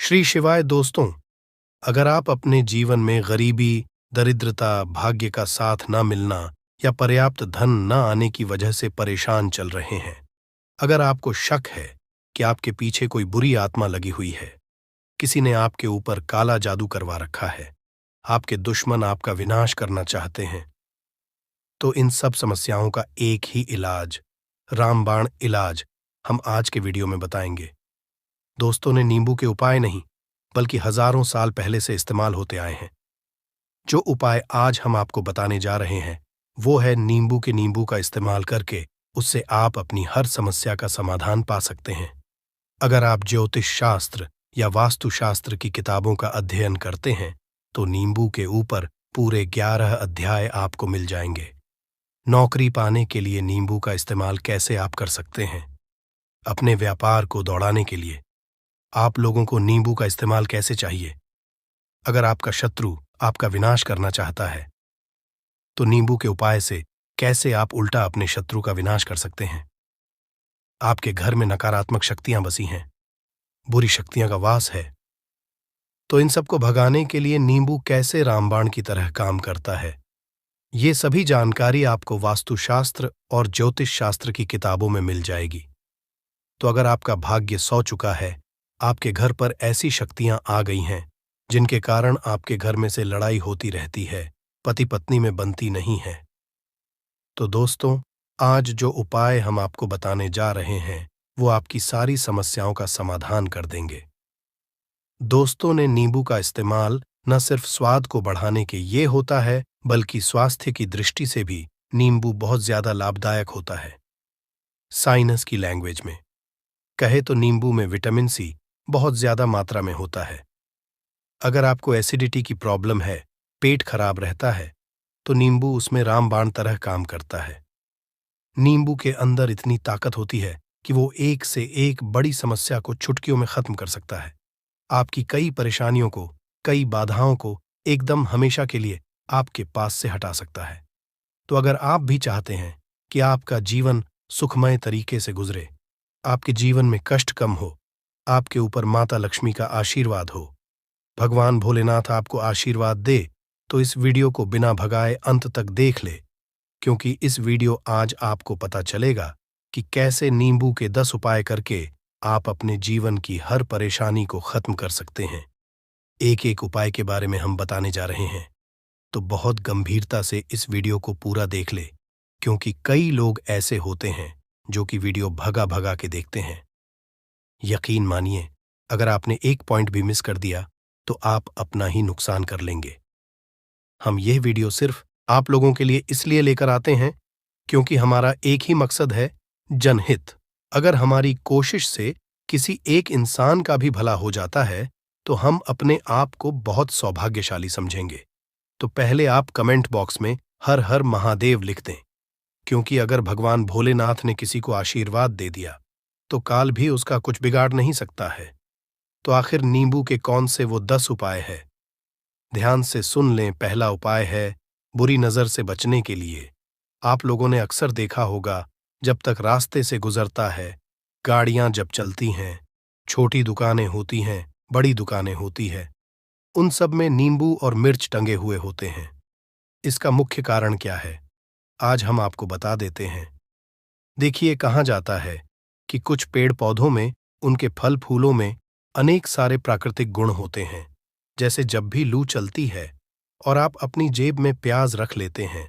श्री शिवाय दोस्तों, अगर आप अपने जीवन में गरीबी, दरिद्रता, भाग्य का साथ न मिलना या पर्याप्त धन न आने की वजह से परेशान चल रहे हैं, अगर आपको शक है कि आपके पीछे कोई बुरी आत्मा लगी हुई है, किसी ने आपके ऊपर काला जादू करवा रखा है, आपके दुश्मन आपका विनाश करना चाहते हैं, तो इन सब समस्याओं का एक ही इलाज, रामबाण इलाज, हम आज के वीडियो में बताएंगे। दोस्तों ने नींबू के उपाय नहीं, बल्कि हजारों साल पहले से इस्तेमाल होते आए हैं। जो उपाय आज हम आपको बताने जा रहे हैं, वो है नींबू का इस्तेमाल करके उससे आप अपनी हर समस्या का समाधान पा सकते हैं। अगर आप ज्योतिष शास्त्र या वास्तुशास्त्र की किताबों का अध्ययन करते हैं, तो नींबू के ऊपर पूरे 11 अध्याय आपको मिल जाएंगे। नौकरी पाने के लिए नींबू का इस्तेमाल कैसे आप कर सकते हैं? अपने व्यापार को दौड़ाने के लिए आप लोगों को नींबू का इस्तेमाल कैसे चाहिए? अगर आपका शत्रु आपका विनाश करना चाहता है, तो नींबू के उपाय से कैसे आप उल्टा अपने शत्रु का विनाश कर सकते हैं? आपके घर में नकारात्मक शक्तियां बसी हैं, बुरी शक्तियां का वास है, तो इन सबको भगाने के लिए नींबू कैसे रामबाण की तरह काम करता है, ये सभी जानकारी आपको वास्तुशास्त्र और ज्योतिष शास्त्र की किताबों में मिल जाएगी। तो अगर आपका भाग्य सो चुका है, आपके घर पर ऐसी शक्तियां आ गई हैं जिनके कारण आपके घर में से लड़ाई होती रहती है, पति पत्नी में बनती नहीं है, तो दोस्तों, आज जो उपाय हम आपको बताने जा रहे हैं, वो आपकी सारी समस्याओं का समाधान कर देंगे। दोस्तों ने नींबू का इस्तेमाल न सिर्फ स्वाद को बढ़ाने के ये होता है, बल्कि स्वास्थ्य की दृष्टि से भी नींबू बहुत ज्यादा लाभदायक होता है। साइंस की लैंग्वेज में कहे तो नींबू में विटामिन सी बहुत ज्यादा मात्रा में होता है। अगर आपको एसिडिटी की प्रॉब्लम है, पेट खराब रहता है, तो नींबू उसमें रामबाण तरह काम करता है। नींबू के अंदर इतनी ताकत होती है कि वो एक से एक बड़ी समस्या को चुटकियों में खत्म कर सकता है। आपकी कई परेशानियों को, कई बाधाओं को एकदम हमेशा के लिए आपके पास से हटा सकता है। तो अगर आप भी चाहते हैं कि आपका जीवन सुखमय तरीके से गुजरे, आपके जीवन में कष्ट कम हो, आपके ऊपर माता लक्ष्मी का आशीर्वाद हो, भगवान भोलेनाथ आपको आशीर्वाद दे, तो इस वीडियो को बिना भगाए अंत तक देख ले, क्योंकि इस वीडियो आज आपको पता चलेगा कि कैसे नींबू के 10 उपाय करके आप अपने जीवन की हर परेशानी को खत्म कर सकते हैं। एक एक उपाय के बारे में हम बताने जा रहे हैं, तो बहुत गंभीरता से इस वीडियो को पूरा देख ले, क्योंकि कई लोग ऐसे होते हैं जो कि वीडियो भगा भगा के देखते हैं। यकीन मानिए, अगर आपने एक पॉइंट भी मिस कर दिया, तो आप अपना ही नुकसान कर लेंगे। हम यह वीडियो सिर्फ आप लोगों के लिए इसलिए लेकर आते हैं क्योंकि हमारा एक ही मकसद है, जनहित। अगर हमारी कोशिश से किसी एक इंसान का भी भला हो जाता है, तो हम अपने आप को बहुत सौभाग्यशाली समझेंगे। तो पहले आप कमेंट बॉक्स में हर हर महादेव लिख दें, क्योंकि अगर भगवान भोलेनाथ ने किसी को आशीर्वाद दे दिया, तो काल भी उसका कुछ बिगाड़ नहीं सकता है। तो आखिर नींबू के कौन से वो 10 उपाय है? ध्यान से सुन लें। पहला उपाय है बुरी नजर से बचने के लिए। आप लोगों ने अक्सर देखा होगा, जब तक रास्ते से गुजरता है, गाड़ियां जब चलती हैं, छोटी दुकानें होती हैं, बड़ी दुकानें होती है, उन सब में नींबू और मिर्च टंगे हुए होते हैं। इसका मुख्य कारण क्या है, आज हम आपको बता देते हैं। देखिए, कहा जाता है कि कुछ पेड़ पौधों में, उनके फल फूलों में अनेक सारे प्राकृतिक गुण होते हैं। जैसे जब भी लू चलती है और आप अपनी जेब में प्याज रख लेते हैं,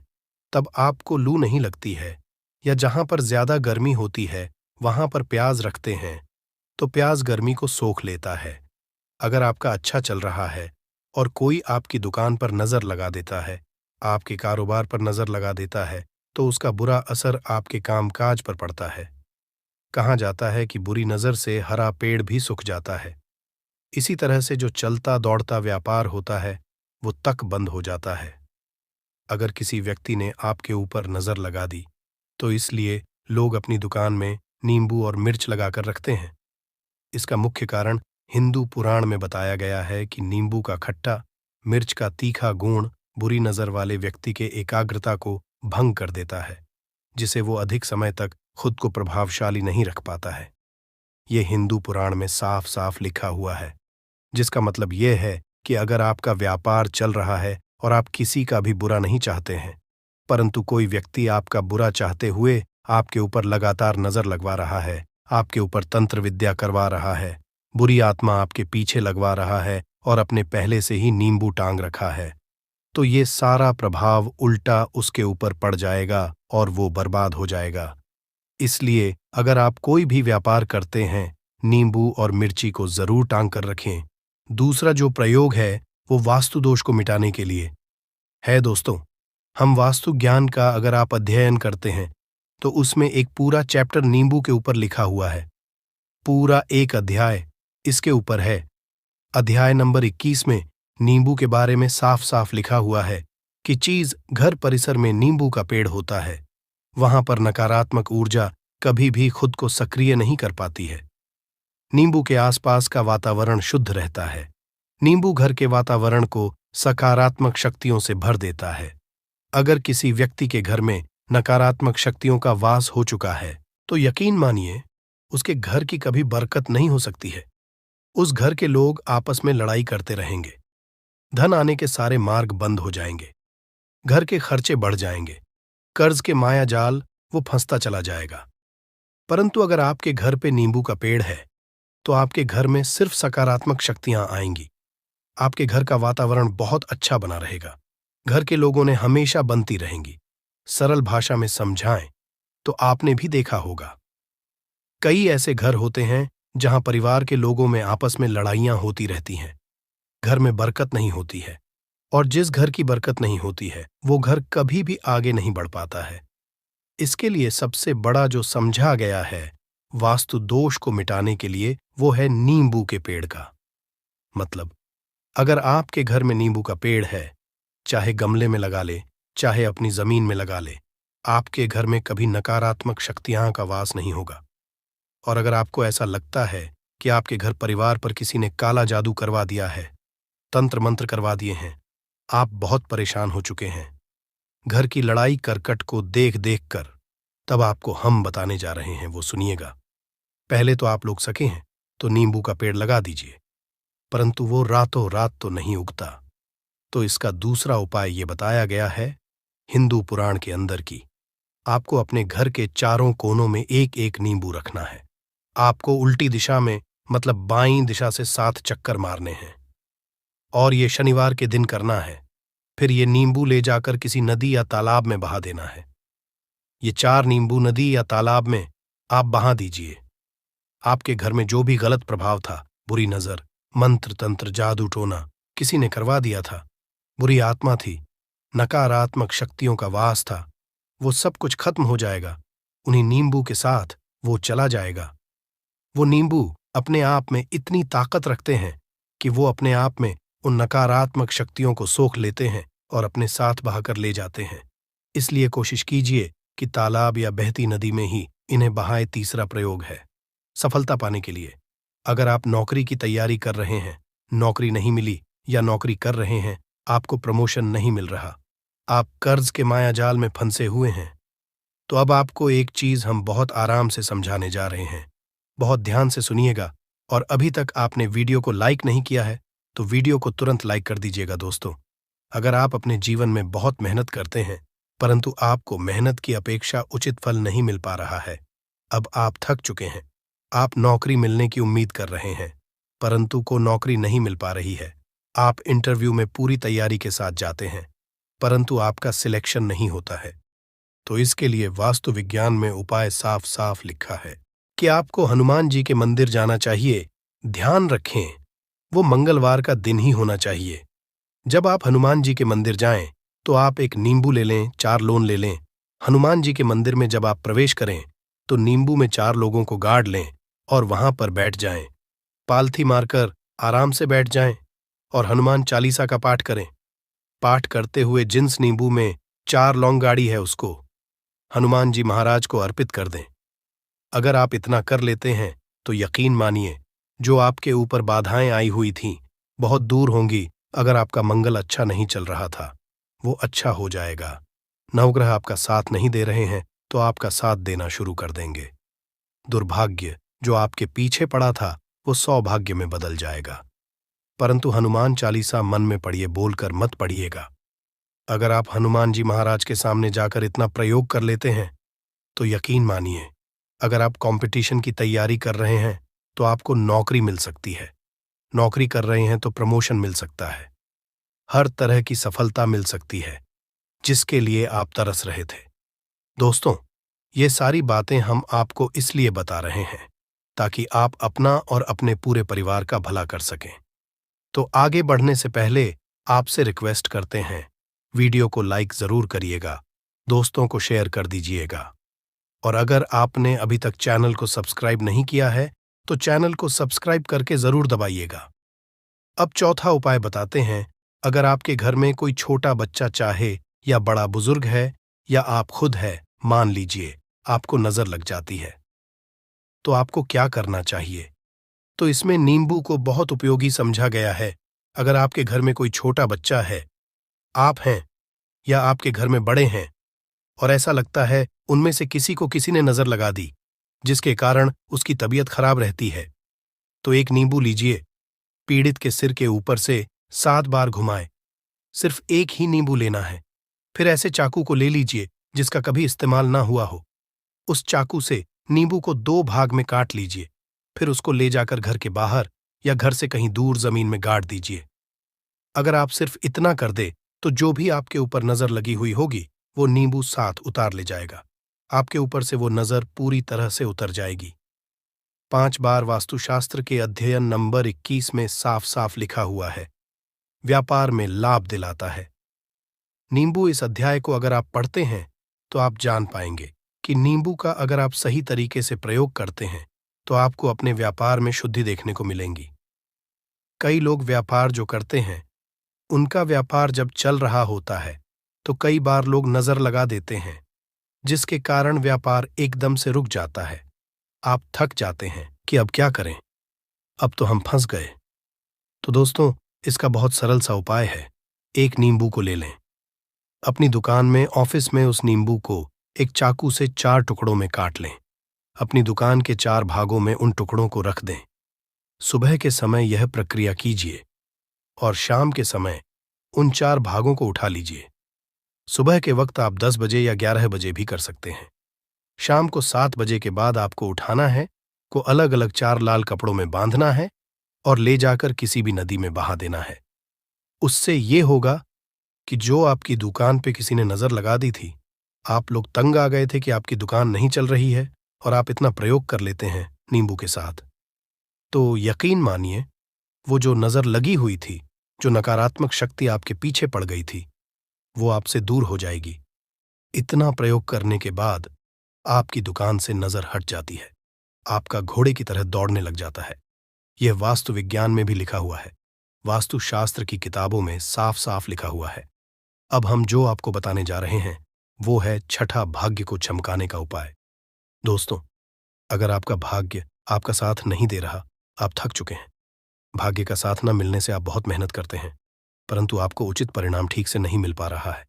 तब आपको लू नहीं लगती है, या जहां पर ज्यादा गर्मी होती है वहां पर प्याज रखते हैं, तो प्याज गर्मी को सोख लेता है। अगर आपका अच्छा चल रहा है और कोई आपकी दुकान पर नजर लगा देता है, आपके कारोबार पर नजर लगा देता है, तो उसका बुरा असर आपके कामकाज पर पड़ता है। कहा जाता है कि बुरी नजर से हरा पेड़ भी सूख जाता है। इसी तरह से जो चलता दौड़ता व्यापार होता है, वो तक बंद हो जाता है। अगर किसी व्यक्ति ने आपके ऊपर नजर लगा दी, तो इसलिए लोग अपनी दुकान में नींबू और मिर्च लगाकर रखते हैं। इसका मुख्य कारण हिंदू पुराण में बताया गया है कि नींबू का खट्टा, मिर्च का तीखा गुण बुरी नजर वाले व्यक्ति के एकाग्रता को भंग कर देता है, जिसे वो अधिक समय तक खुद को प्रभावशाली नहीं रख पाता है। ये हिंदू पुराण में साफ साफ लिखा हुआ है। जिसका मतलब यह है कि अगर आपका व्यापार चल रहा है और आप किसी का भी बुरा नहीं चाहते हैं, परंतु कोई व्यक्ति आपका बुरा चाहते हुए आपके ऊपर लगातार नजर लगवा रहा है, आपके ऊपर तंत्र विद्या करवा रहा है, बुरी आत्मा आपके पीछे लगवा रहा है और अपने पहले से ही नींबू टांग रखा है, तो ये सारा प्रभाव उल्टा उसके ऊपर पड़ जाएगा और वो बर्बाद हो जाएगा। इसलिए अगर आप कोई भी व्यापार करते हैं, नींबू और मिर्ची को जरूर टांग कर रखें। दूसरा जो प्रयोग है वो वास्तु दोष को मिटाने के लिए है। दोस्तों, हम वास्तु ज्ञान का अगर आप अध्ययन करते हैं तो उसमें एक पूरा चैप्टर नींबू के ऊपर लिखा हुआ है। पूरा एक अध्याय इसके ऊपर है। अध्याय नंबर 21 में नींबू के बारे में साफ साफ लिखा हुआ है कि चीज घर परिसर में नींबू का पेड़ होता है, वहां पर नकारात्मक ऊर्जा कभी भी खुद को सक्रिय नहीं कर पाती है। नींबू के आसपास का वातावरण शुद्ध रहता है। नींबू घर के वातावरण को सकारात्मक शक्तियों से भर देता है। अगर किसी व्यक्ति के घर में नकारात्मक शक्तियों का वास हो चुका है तो यकीन मानिए उसके घर की कभी बरकत नहीं हो सकती है। उस घर के लोग आपस में लड़ाई करते रहेंगे, धन आने के सारे मार्ग बंद हो जाएंगे, घर के खर्चे बढ़ जाएंगे, कर्ज के माया जाल वो फंसता चला जाएगा। परंतु अगर आपके घर पे नींबू का पेड़ है तो आपके घर में सिर्फ सकारात्मक शक्तियां आएंगी। आपके घर का वातावरण बहुत अच्छा बना रहेगा। घर के लोगों ने हमेशा बनती रहेंगी। सरल भाषा में समझाएं तो आपने भी देखा होगा, कई ऐसे घर होते हैं जहां परिवार के लोगों में आपस में लड़ाइयां होती रहती हैं। घर में बरकत नहीं होती है, और जिस घर की बरकत नहीं होती है वो घर कभी भी आगे नहीं बढ़ पाता है। इसके लिए सबसे बड़ा जो समझा गया है वास्तु दोष को मिटाने के लिए वो है नींबू के पेड़ का। मतलब अगर आपके घर में नींबू का पेड़ है, चाहे गमले में लगा ले, चाहे अपनी जमीन में लगा ले, आपके घर में कभी नकारात्मक शक्तियां का वास नहीं होगा। और अगर आपको ऐसा लगता है कि आपके घर परिवार पर किसी ने काला जादू करवा दिया है, तंत्र मंत्र करवा दिए हैं, आप बहुत परेशान हो चुके हैं, घर की लड़ाई करकट को देख देख कर, तब आपको हम बताने जा रहे हैं, वो सुनिएगा। पहले तो आप लोग सके हैं तो नींबू का पेड़ लगा दीजिए, परंतु वो रातों रात तो नहीं उगता। तो इसका दूसरा उपाय ये बताया गया है हिंदू पुराण के अंदर की। आपको अपने घर के चारों कोनों में एक एक नींबू रखना है। आपको उल्टी दिशा में, मतलब बाईं दिशा से 7 चक्कर मारने हैं, और ये शनिवार के दिन करना है। फिर ये नींबू ले जाकर किसी नदी या तालाब में बहा देना है। ये 4 नींबू नदी या तालाब में आप बहा दीजिए। आपके घर में जो भी गलत प्रभाव था, बुरी नजर, मंत्र तंत्र जादू टोना किसी ने करवा दिया था, बुरी आत्मा थी, नकारात्मक शक्तियों का वास था, वो सब कुछ खत्म हो जाएगा। उन्हीं नींबू के साथ वो चला जाएगा। वो नींबू अपने आप में इतनी ताकत रखते हैं कि वो अपने आप में उन नकारात्मक शक्तियों को सोख लेते हैं और अपने साथ बहाकर ले जाते हैं। इसलिए कोशिश कीजिए कि तालाब या बहती नदी में ही इन्हें बहाए। तीसरा प्रयोग है सफलता पाने के लिए। अगर आप नौकरी की तैयारी कर रहे हैं, नौकरी नहीं मिली, या नौकरी कर रहे हैं, आपको प्रमोशन नहीं मिल रहा, आप कर्ज के माया जाल में फंसे हुए हैं, तो अब आपको एक चीज हम बहुत आराम से समझाने जा रहे हैं। बहुत ध्यान से सुनिएगा, और अभी तक आपने वीडियो को लाइक नहीं किया है तो वीडियो को तुरंत लाइक कर दीजिएगा। दोस्तों, अगर आप अपने जीवन में बहुत मेहनत करते हैं परंतु आपको मेहनत की अपेक्षा उचित फल नहीं मिल पा रहा है, अब आप थक चुके हैं, आप नौकरी मिलने की उम्मीद कर रहे हैं परंतु को नौकरी नहीं मिल पा रही है, आप इंटरव्यू में पूरी तैयारी के साथ जाते हैं परंतु आपका सिलेक्शन नहीं होता है, तो इसके लिए वास्तु विज्ञान में उपाय साफ साफ लिखा है कि आपको हनुमान जी के मंदिर जाना चाहिए। ध्यान रखें, वो मंगलवार का दिन ही होना चाहिए। जब आप हनुमान जी के मंदिर जाएं तो आप एक नींबू ले लें, 4 लोन ले लें। हनुमान जी के मंदिर में जब आप प्रवेश करें तो नींबू में 4 लोगों को गाड़ लें और वहां पर बैठ जाएं। पालथी मारकर आराम से बैठ जाएं और हनुमान चालीसा का पाठ करें। पाठ करते हुए जिस नींबू में 4 लौंग गाड़ी है उसको हनुमान जी महाराज को अर्पित कर दें। अगर आप इतना कर लेते हैं तो यकीन मानिए जो आपके ऊपर बाधाएं आई हुई थीं बहुत दूर होंगी। अगर आपका मंगल अच्छा नहीं चल रहा था वो अच्छा हो जाएगा। नवग्रह आपका साथ नहीं दे रहे हैं तो आपका साथ देना शुरू कर देंगे। दुर्भाग्य जो आपके पीछे पड़ा था वो सौभाग्य में बदल जाएगा। परंतु हनुमान चालीसा मन में पढ़िए, बोलकर मत पढ़िएगा। अगर आप हनुमान जी महाराज के सामने जाकर इतना प्रयोग कर लेते हैं तो यकीन मानिए, अगर आप कंपटीशन की तैयारी कर रहे हैं तो आपको नौकरी मिल सकती है। नौकरी कर रहे हैं तो प्रमोशन मिल सकता है। हर तरह की सफलता मिल सकती है जिसके लिए आप तरस रहे थे। दोस्तों, ये सारी बातें हम आपको इसलिए बता रहे हैं ताकि आप अपना और अपने पूरे परिवार का भला कर सकें। तो आगे बढ़ने से पहले आपसे रिक्वेस्ट करते हैं, वीडियो को लाइक जरूर करिएगा, दोस्तों को शेयर कर दीजिएगा, और अगर आपने अभी तक चैनल को सब्सक्राइब नहीं किया है तो चैनल को सब्सक्राइब करके जरूर दबाइएगा। अब चौथा उपाय बताते हैं। अगर आपके घर में कोई छोटा बच्चा चाहे या बड़ा बुजुर्ग है या आप खुद है, मान लीजिए आपको नजर लग जाती है, तो आपको क्या करना चाहिए? तो इसमें नींबू को बहुत उपयोगी समझा गया है। अगर आपके घर में कोई छोटा बच्चा है, आप हैं या आपके घर में बड़े हैं और ऐसा लगता है उनमें से किसी को किसी ने नजर लगा दी जिसके कारण उसकी तबीयत खराब रहती है, तो एक नींबू लीजिए, पीड़ित के सिर के ऊपर से 7 बार घुमाएं। सिर्फ एक ही नींबू लेना है। फिर ऐसे चाकू को ले लीजिए जिसका कभी इस्तेमाल ना हुआ हो। उस चाकू से नींबू को 2 भाग में काट लीजिए। फिर उसको ले जाकर घर के बाहर या घर से कहीं दूर जमीन में गाड़ दीजिए। अगर आप सिर्फ इतना कर दे तो जो भी आपके ऊपर नजर लगी हुई होगी वो नींबू साथ उतार ले जाएगा। आपके ऊपर से वो नजर पूरी तरह से उतर जाएगी। 5 बार वास्तुशास्त्र के अध्ययन नंबर 21 में साफ साफ लिखा हुआ है, व्यापार में लाभ दिलाता है। नींबू इस अध्याय को अगर आप पढ़ते हैं तो आप जान पाएंगे कि नींबू का अगर आप सही तरीके से प्रयोग करते हैं तो आपको अपने व्यापार में शुद्धि देखने को मिलेंगी। कई लोग व्यापार जो करते हैं, उनका व्यापार जब चल रहा होता है तो कई बार लोग नजर लगा देते हैं जिसके कारण व्यापार एकदम से रुक जाता है। आप थक जाते हैं कि अब क्या करें, अब तो हम फंस गए। तो दोस्तों, इसका बहुत सरल सा उपाय है। एक नींबू को ले लें, अपनी दुकान में, ऑफिस में उस नींबू को एक चाकू से 4 टुकड़ों में काट लें। अपनी दुकान के 4 भागों में उन टुकड़ों को रख दें। सुबह के समय यह प्रक्रिया कीजिए और शाम के समय उन 4 भागों को उठा लीजिए। सुबह के वक्त आप 10 बजे या 11 बजे भी कर सकते हैं। शाम को 7 बजे के बाद आपको उठाना है, को अलग अलग 4 लाल कपड़ों में बांधना है और ले जाकर किसी भी नदी में बहा देना है। उससे ये होगा कि जो आपकी दुकान पे किसी ने नजर लगा दी थी, आप लोग तंग आ गए थे कि आपकी दुकान नहीं चल रही है और आप इतना प्रयोग कर लेते हैं नींबू के साथ, तो यकीन मानिए वो जो नजर लगी हुई थी, जो नकारात्मक शक्ति आपके पीछे पड़ गई थी, वो आपसे दूर हो जाएगी। इतना प्रयोग करने के बाद आपकी दुकान से नजर हट जाती है, आपका घोड़े की तरह दौड़ने लग जाता है। यह वास्तु विज्ञान में भी लिखा हुआ है, वास्तुशास्त्र की किताबों में साफ साफ लिखा हुआ है। अब हम जो आपको बताने जा रहे हैं वो है छठा भाग्य को चमकाने का उपाय। दोस्तों, अगर आपका भाग्य आपका साथ नहीं दे रहा, आप थक चुके हैं, भाग्य का साथ न मिलने से आप बहुत मेहनत करते हैं परंतु आपको उचित परिणाम ठीक से नहीं मिल पा रहा है,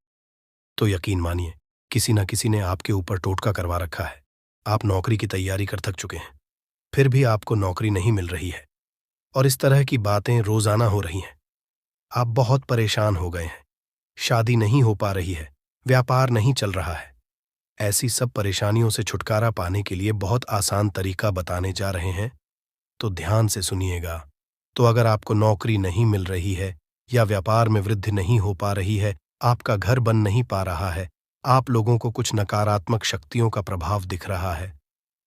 तो यकीन मानिए किसी न किसी ने आपके ऊपर टोटका करवा रखा है। आप नौकरी की तैयारी कर थक चुके हैं, फिर भी आपको नौकरी नहीं मिल रही है और इस तरह की बातें रोजाना हो रही हैं। आप बहुत परेशान हो गए हैं, शादी नहीं हो पा रही है, व्यापार नहीं चल रहा है। ऐसी सब परेशानियों से छुटकारा पाने के लिए बहुत आसान तरीका बताने जा रहे हैं, तो ध्यान से सुनिएगा। तो अगर आपको नौकरी नहीं मिल रही है या व्यापार में वृद्धि नहीं हो पा रही है, आपका घर बन नहीं पा रहा है, आप लोगों को कुछ नकारात्मक शक्तियों का प्रभाव दिख रहा है,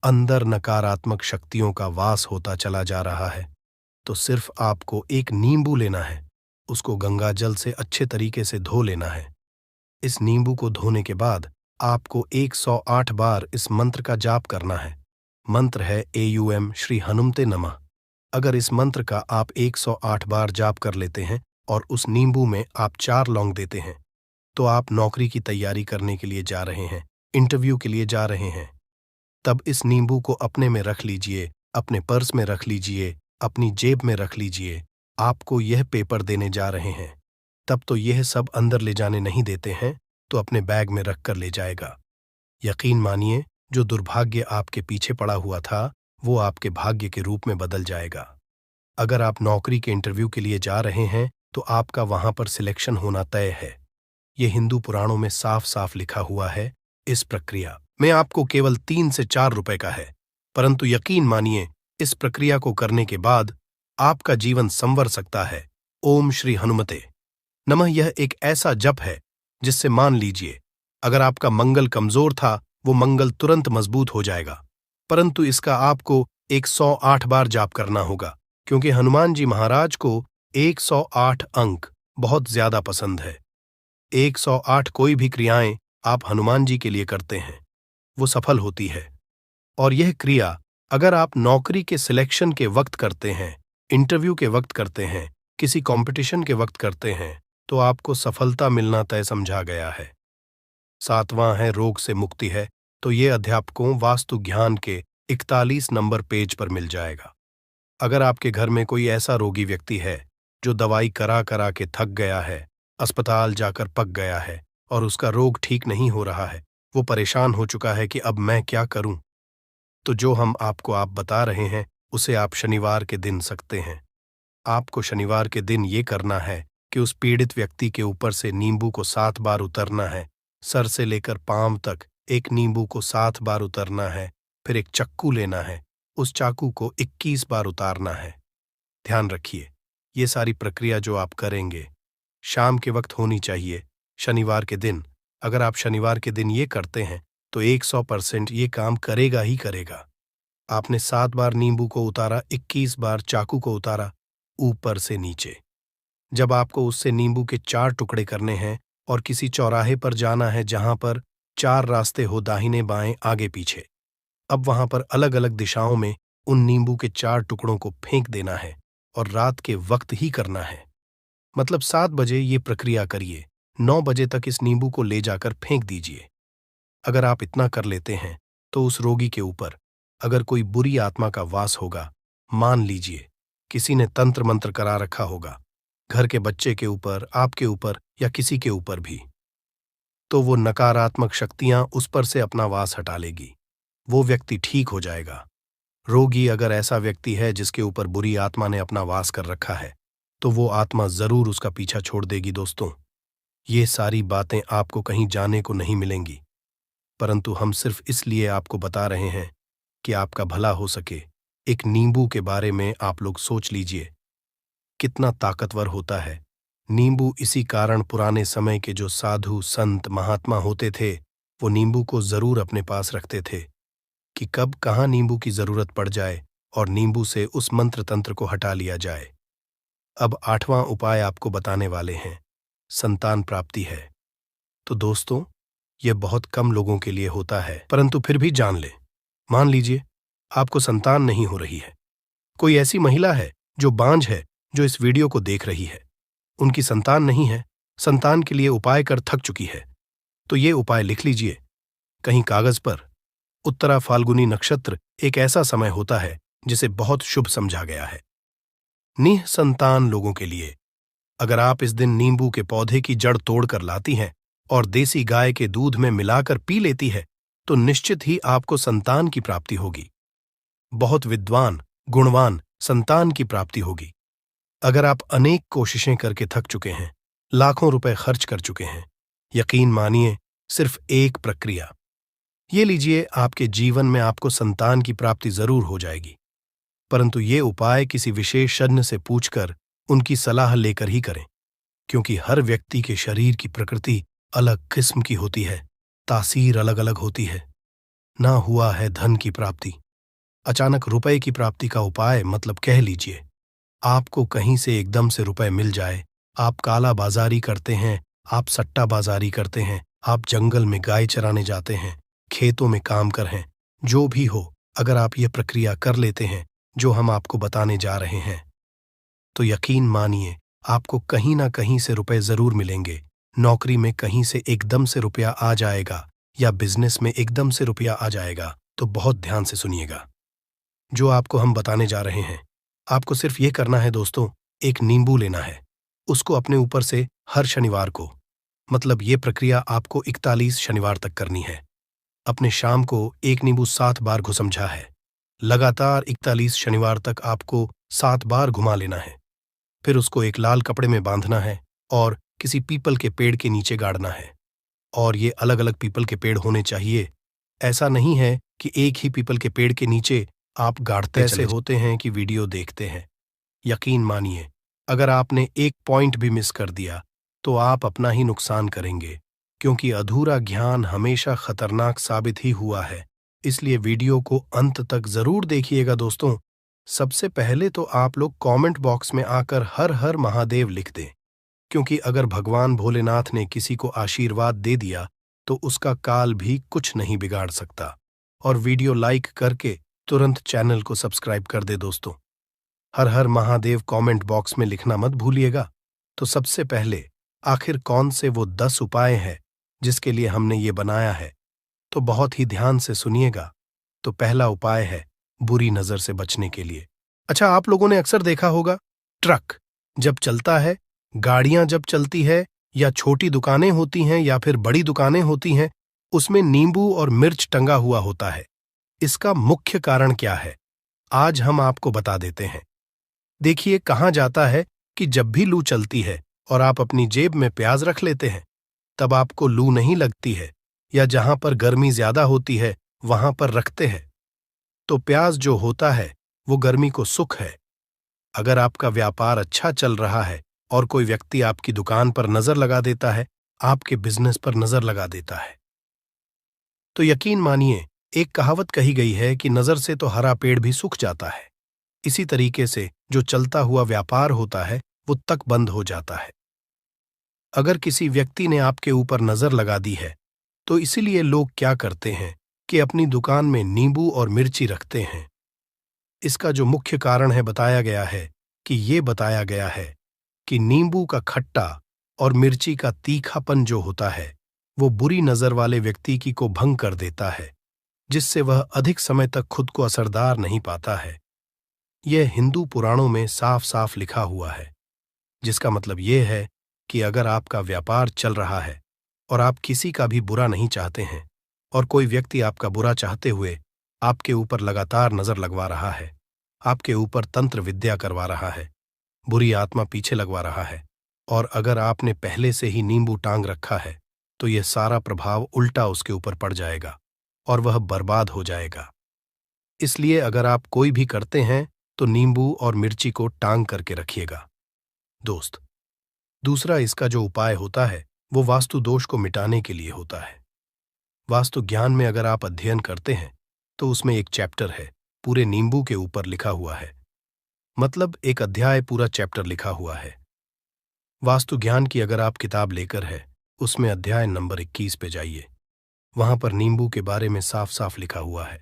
अंदर नकारात्मक शक्तियों का वास होता चला जा रहा है, तो सिर्फ आपको एक नींबू लेना है, उसको गंगा जल से अच्छे तरीके से धो लेना है। इस नींबू को धोने के बाद आपको 108 बार इस मंत्र का जाप करना है। मंत्र है AUM श्री हनुमते नमः। अगर इस मंत्र का आप 108 बार जाप कर लेते हैं और उस नींबू में आप 4 लौंग देते हैं, तो आप नौकरी की तैयारी करने के लिए जा रहे हैं, इंटरव्यू के लिए जा रहे हैं, तब इस नींबू को अपने में रख लीजिए, अपने पर्स में रख लीजिए, अपनी जेब में रख लीजिए। आपको यह पेपर देने जा रहे हैं, तब तो यह सब अंदर ले जाने नहीं देते हैं, तो अपने बैग में रख कर ले जाएगा। यकीन मानिए जो दुर्भाग्य आपके पीछे पड़ा हुआ था वो आपके भाग्य के रूप में बदल जाएगा। अगर आप नौकरी के इंटरव्यू के लिए जा रहे हैं तो आपका वहां पर सिलेक्शन होना तय है। ये हिंदू पुराणों में साफ साफ लिखा हुआ है। इस प्रक्रिया में आपको केवल 3 से 4 रुपए का है, परंतु यकीन मानिए इस प्रक्रिया को करने के बाद आपका जीवन संवर सकता है। ओम श्री हनुमते नमः यह एक ऐसा जप है जिससे मान लीजिए अगर आपका मंगल कमजोर था वो मंगल तुरंत मजबूत हो जाएगा। परंतु इसका आपको 108 बार जाप करना होगा, क्योंकि हनुमान जी महाराज को 108 अंक बहुत ज्यादा पसंद है। 108 कोई भी क्रियाएं आप हनुमान जी के लिए करते हैं वो सफल होती है। और यह क्रिया अगर आप नौकरी के सिलेक्शन के वक्त करते हैं, इंटरव्यू के वक्त करते हैं, किसी कंपटीशन के वक्त करते हैं, तो आपको सफलता मिलना तय समझा गया है। 7वां है रोग से मुक्ति है, तो ये अध्यापकों वास्तु ज्ञान के 41 नंबर पेज पर मिल जाएगा। अगर आपके घर में कोई ऐसा रोगी व्यक्ति है जो दवाई करा करा के थक गया है, अस्पताल जाकर पक गया है और उसका रोग ठीक नहीं हो रहा है, वो परेशान हो चुका है कि अब मैं क्या करूं, तो जो हम आपको बता रहे हैं उसे आप शनिवार के दिन सकते हैं। आपको शनिवार के दिन ये करना है कि उस पीड़ित व्यक्ति के ऊपर से नींबू को 7 बार उतरना है, सर से लेकर पांव तक एक नींबू को 7 बार उतरना है, फिर एक चक्कू लेना है, उस चाकू को 21 बार उतारना है। ध्यान रखिए ये सारी प्रक्रिया जो आप करेंगे शाम के वक्त होनी चाहिए, शनिवार के दिन। अगर आप शनिवार के दिन ये करते हैं तो 100% ये काम करेगा ही करेगा। आपने 7 बार नींबू को उतारा, 21 बार चाकू को उतारा ऊपर से नीचे। जब आपको उससे नींबू के 4 टुकड़े करने हैं और किसी चौराहे पर जाना है जहां पर 4 रास्ते हो, दाहिने बाएं आगे पीछे। अब वहां पर अलग अलग दिशाओं में उन नींबू के 4 टुकड़ों को फेंक देना है और रात के वक्त ही करना है। मतलब 7 बजे ये प्रक्रिया करिए, 9 बजे तक इस नींबू को ले जाकर फेंक दीजिए। अगर आप इतना कर लेते हैं तो उस रोगी के ऊपर अगर कोई बुरी आत्मा का वास होगा, मान लीजिए किसी ने तंत्र मंत्र करा रखा होगा, घर के बच्चे के ऊपर, आपके ऊपर या किसी के ऊपर भी, तो वो नकारात्मक शक्तियां उस पर से अपना वास हटा लेगी, वो व्यक्ति ठीक हो जाएगा। रोगी अगर ऐसा व्यक्ति है जिसके ऊपर बुरी आत्मा ने अपना वास कर रखा है तो वो आत्मा जरूर उसका पीछा छोड़ देगी। दोस्तों, ये सारी बातें आपको कहीं जाने को नहीं मिलेंगी, परंतु हम सिर्फ इसलिए आपको बता रहे हैं कि आपका भला हो सके। एक नींबू के बारे में आप लोग सोच लीजिए कितना ताकतवर होता है नींबू। इसी कारण पुराने समय के जो साधु संत महात्मा होते थे वो नींबू को जरूर अपने पास रखते थे कि कब कहाँ नींबू की जरूरत पड़ जाए और नींबू से उस मंत्र तंत्र को हटा लिया जाए। अब 8वां उपाय आपको बताने वाले हैं, संतान प्राप्ति है। तो दोस्तों, यह बहुत कम लोगों के लिए होता है, परंतु फिर भी जान ले। मान लीजिए आपको संतान नहीं हो रही है, कोई ऐसी महिला है जो बांझ है जो इस वीडियो को देख रही है, उनकी संतान नहीं है, संतान के लिए उपाय कर थक चुकी है, तो ये उपाय लिख लीजिए कहीं कागज पर। उत्तरा फाल्गुनी नक्षत्र एक ऐसा समय होता है जिसे बहुत शुभ समझा गया है निःसंतान लोगों के लिए। अगर आप इस दिन नींबू के पौधे की जड़ तोड़कर लाती हैं और देसी गाय के दूध में मिलाकर पी लेती है तो निश्चित ही आपको संतान की प्राप्ति होगी। बहुत विद्वान गुणवान संतान की प्राप्ति होगी। अगर आप अनेक कोशिशें करके थक चुके हैं, लाखों रुपए खर्च कर चुके हैं, यकीन मानिए सिर्फ एक प्रक्रिया ये लीजिए, आपके जीवन में आपको संतान की प्राप्ति जरूर हो जाएगी। परंतु ये उपाय किसी विशेषज्ञ से पूछकर उनकी सलाह लेकर ही करें, क्योंकि हर व्यक्ति के शरीर की प्रकृति अलग किस्म की होती है, तासीर अलग अलग होती है। ना हुआ है धन की प्राप्ति, अचानक रुपए की प्राप्ति का उपाय, मतलब कह लीजिए आपको कहीं से एकदम से रुपए मिल जाए, आप काला बाजारी करते हैं, आप सट्टा बाजारी करते हैं, आप जंगल में गाय चराने जाते हैं, खेतों में काम कर हैं, जो भी हो, अगर आप ये प्रक्रिया कर लेते हैं जो हम आपको बताने जा रहे हैं तो यकीन मानिए आपको कहीं ना कहीं से रुपए जरूर मिलेंगे। नौकरी में कहीं से एकदम से रुपया आ जाएगा या बिजनेस में एकदम से रुपया आ जाएगा। तो बहुत ध्यान से सुनिएगा जो आपको हम बताने जा रहे हैं। आपको सिर्फ ये करना है दोस्तों, एक नींबू लेना है, उसको अपने ऊपर से हर शनिवार को, मतलब ये प्रक्रिया आपको 41 शनिवार तक करनी है। अपने शाम को एक नींबू 7 बार घुसमझा है। लगातार 41 शनिवार तक आपको 7 बार घुमा लेना है। फिर उसको एक लाल कपड़े में बांधना है और किसी पीपल के पेड़ के नीचे गाड़ना है। और ये अलग अलग पीपल के पेड़ होने चाहिए। ऐसा नहीं है कि एक ही पीपल के पेड़ के नीचे आप गाड़ते ऐसे होते हैं कि वीडियो देखते हैं। यकीन मानिए, अगर आपने एक पॉइंट भी मिस कर दिया तो आप अपना ही नुकसान करेंगे, क्योंकि अधूरा ज्ञान हमेशा खतरनाक साबित ही हुआ है। इसलिए वीडियो को अंत तक जरूर देखिएगा दोस्तों। सबसे पहले तो आप लोग कमेंट बॉक्स में आकर हर हर महादेव लिख दें, क्योंकि अगर भगवान भोलेनाथ ने किसी को आशीर्वाद दे दिया तो उसका काल भी कुछ नहीं बिगाड़ सकता। और वीडियो लाइक करके तुरंत चैनल को सब्सक्राइब कर दे दोस्तों। हर हर महादेव कमेंट बॉक्स में लिखना मत भूलिएगा। तो सबसे पहले आखिर कौन से वो 10 उपाय हैं जिसके लिए हमने ये बनाया है, तो बहुत ही ध्यान से सुनिएगा। तो पहला उपाय है बुरी नजर से बचने के लिए। अच्छा, आप लोगों ने अक्सर देखा होगा, ट्रक जब चलता है, गाड़ियां जब चलती है, या छोटी दुकानें होती हैं या फिर बड़ी दुकानें होती हैं, उसमें नींबू और मिर्च टंगा हुआ होता है। इसका मुख्य कारण क्या है, आज हम आपको बता देते हैं। देखिए, कहा जाता है कि जब भी लू चलती है और आप अपनी जेब में प्याज रख लेते हैं, तब आपको लू नहीं लगती है, या जहां पर गर्मी ज्यादा होती है वहां पर रखते हैं, तो प्याज जो होता है वो गर्मी को सुख है। अगर आपका व्यापार अच्छा चल रहा है और कोई व्यक्ति आपकी दुकान पर नजर लगा देता है, आपके बिजनेस पर नजर लगा देता है, तो यकीन मानिए, एक कहावत कही गई है कि नजर से तो हरा पेड़ भी सूख जाता है। इसी तरीके से जो चलता हुआ व्यापार होता है वो तक बंद हो जाता है। अगर किसी व्यक्ति ने आपके ऊपर नजर लगा दी है, तो इसीलिए लोग क्या करते हैं कि अपनी दुकान में नींबू और मिर्ची रखते हैं। इसका जो मुख्य कारण है बताया गया है कि नींबू का खट्टा और मिर्ची का तीखापन जो होता है वो बुरी नजर वाले व्यक्ति की को भंग कर देता है, जिससे वह अधिक समय तक खुद को असरदार नहीं पाता है। यह हिंदू पुराणों में साफ साफ लिखा हुआ है, जिसका मतलब यह है कि अगर आपका व्यापार चल रहा है और आप किसी का भी बुरा नहीं चाहते हैं, और कोई व्यक्ति आपका बुरा चाहते हुए आपके ऊपर लगातार नजर लगवा रहा है, आपके ऊपर तंत्र विद्या करवा रहा है, बुरी आत्मा पीछे लगवा रहा है, और अगर आपने पहले से ही नींबू टांग रखा है, तो यह सारा प्रभाव उल्टा उसके ऊपर पड़ जाएगा और वह बर्बाद हो जाएगा। इसलिए अगर आप कोई भी करते हैं तो नींबू और मिर्ची को टांग करके रखिएगा दोस्त। दूसरा इसका जो उपाय होता है वो वास्तु दोष को मिटाने के लिए होता है। वास्तु ज्ञान में अगर आप अध्ययन करते हैं तो उसमें एक चैप्टर है पूरे नींबू के ऊपर लिखा हुआ है, मतलब एक अध्याय पूरा चैप्टर लिखा हुआ है। वास्तु ज्ञान की अगर आप किताब लेकर है, उसमें अध्याय नंबर 21 पे जाइए। वहां पर नींबू के बारे में साफ साफ लिखा हुआ है।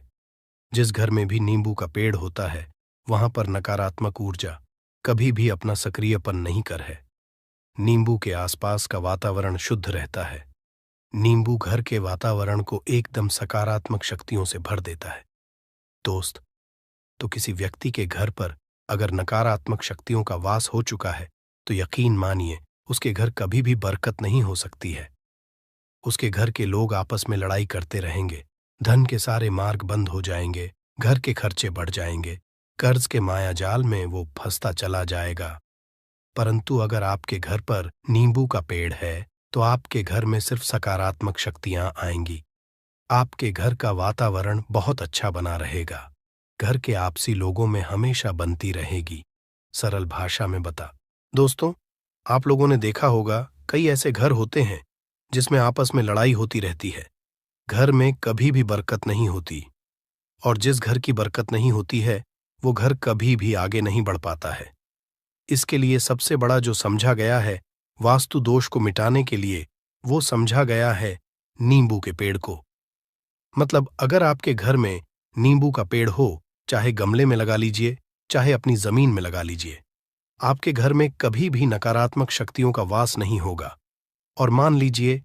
जिस घर में भी नींबू का पेड़ होता है वहां पर नकारात्मक ऊर्जा कभी भी अपना सक्रियपन नहीं कर है। नींबू के आसपास का वातावरण शुद्ध रहता है। नींबू घर के वातावरण को एकदम सकारात्मक शक्तियों से भर देता है दोस्त। तो किसी व्यक्ति के घर पर अगर नकारात्मक शक्तियों का वास हो चुका है तो यकीन मानिए उसके घर कभी भी बरकत नहीं हो सकती है। उसके घर के लोग आपस में लड़ाई करते रहेंगे, धन के सारे मार्ग बंद हो जाएंगे, घर के खर्चे बढ़ जाएंगे, कर्ज के मायाजाल में वो फंसता चला जाएगा। परंतु अगर आपके घर पर नींबू का पेड़ है तो आपके घर में सिर्फ सकारात्मक शक्तियां आएंगी। आपके घर का वातावरण बहुत अच्छा बना रहेगा। घर के आपसी लोगों में हमेशा बनती रहेगी। सरल भाषा में बता दोस्तों, आप लोगों ने देखा होगा कई ऐसे घर होते हैं जिसमें आपस में लड़ाई होती रहती है। घर में कभी भी बरकत नहीं होती, और जिस घर की बरकत नहीं होती है वो घर कभी भी आगे नहीं बढ़ पाता है। इसके लिए सबसे बड़ा जो समझा गया है वास्तु दोष को मिटाने के लिए, वो समझा गया है नींबू के पेड़ को। मतलब अगर आपके घर में नींबू का पेड़ हो, चाहे गमले में लगा लीजिए, चाहे अपनी जमीन में लगा लीजिए, आपके घर में कभी भी नकारात्मक शक्तियों का वास नहीं होगा। और मान लीजिए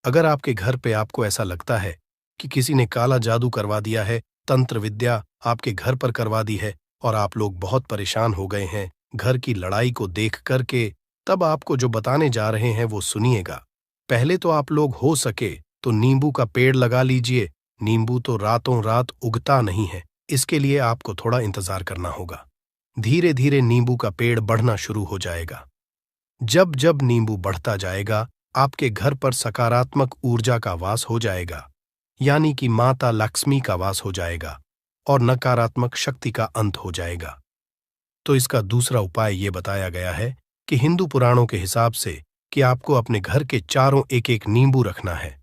अगर आपके घर पे आपको ऐसा लगता है कि किसी ने काला जादू करवा दिया है, तंत्र विद्या आपके घर पर करवा दी है, और आप लोग बहुत परेशान हो गए हैं घर की लड़ाई को देख करके, तब आपको जो बताने जा रहे हैं वो सुनिएगा। पहले तो आप लोग हो सके तो नींबू का पेड़ लगा लीजिए। नींबू तो रातों रात उगता नहीं है, इसके लिए आपको थोड़ा इंतजार करना होगा। धीरे धीरे नींबू का पेड़ बढ़ना शुरू हो जाएगा। जब जब नींबू बढ़ता जाएगा, आपके घर पर सकारात्मक ऊर्जा का वास हो जाएगा, यानी कि माता लक्ष्मी का वास हो जाएगा और नकारात्मक शक्ति का अंत हो जाएगा। तो इसका दूसरा उपाय ये बताया गया है कि हिंदू पुराणों के हिसाब से कि आपको अपने घर के चारों एक एक नींबू रखना है।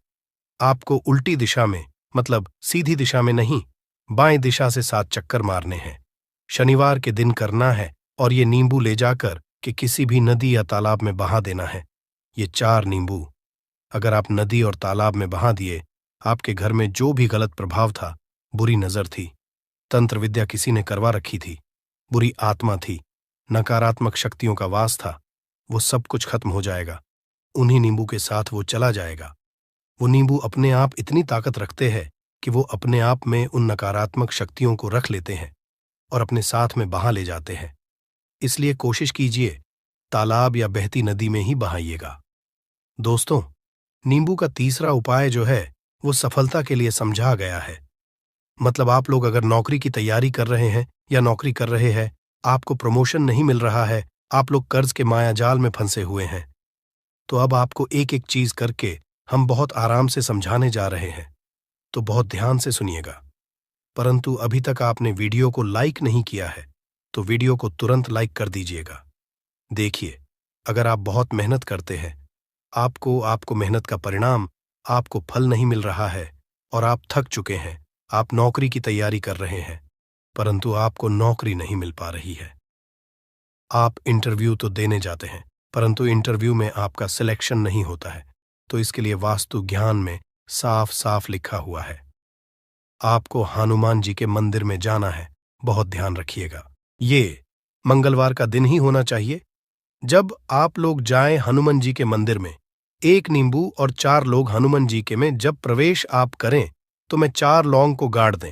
आपको उल्टी दिशा में, मतलब सीधी दिशा में नहीं, बाएं दिशा से 7 चक्कर मारने हैं। शनिवार के दिन करना है और ये नींबू ले जाकर कि किसी भी नदी या तालाब में बहा देना है। ये 4 नींबू अगर आप नदी और तालाब में बहा दिए, आपके घर में जो भी गलत प्रभाव था, बुरी नजर थी, तंत्र विद्या किसी ने करवा रखी थी, बुरी आत्मा थी, नकारात्मक शक्तियों का वास था, वो सब कुछ खत्म हो जाएगा। उन्हीं नींबू के साथ वो चला जाएगा। वो नींबू अपने आप इतनी ताकत रखते हैं कि वो अपने आप में उन नकारात्मक शक्तियों को रख लेते हैं और अपने साथ में बहा ले जाते हैं। इसलिए कोशिश कीजिए तालाब या बहती नदी में ही बहाइएगा। दोस्तों, नींबू का तीसरा उपाय जो है वो सफलता के लिए समझा गया है। मतलब आप लोग अगर नौकरी की तैयारी कर रहे हैं या नौकरी कर रहे हैं, आपको प्रमोशन नहीं मिल रहा है, आप लोग कर्ज के मायाजाल में फंसे हुए हैं, तो अब आपको एक एक चीज करके हम बहुत आराम से समझाने जा रहे हैं, तो बहुत ध्यान से सुनिएगा। परंतु अभी तक आपने वीडियो को लाइक नहीं किया है तो वीडियो को तुरंत लाइक कर दीजिएगा। देखिए, अगर आप बहुत मेहनत करते हैं, आपको मेहनत का परिणाम, आपको फल नहीं मिल रहा है और आप थक चुके हैं, आप नौकरी की तैयारी कर रहे हैं परंतु आपको नौकरी नहीं मिल पा रही है। आप इंटरव्यू तो देने जाते हैं परंतु इंटरव्यू में आपका सिलेक्शन नहीं होता है, तो इसके लिए वास्तु ज्ञान में साफ साफ लिखा हुआ है, आपको हनुमान जी के मंदिर में जाना है। बहुत ध्यान रखिएगा, ये मंगलवार का दिन ही होना चाहिए। जब आप लोग जाएं हनुमान जी के मंदिर में, 1 नींबू और 4 लोग हनुमान जी के में जब प्रवेश आप करें तो मैं 4 लौंग को गाड़ दें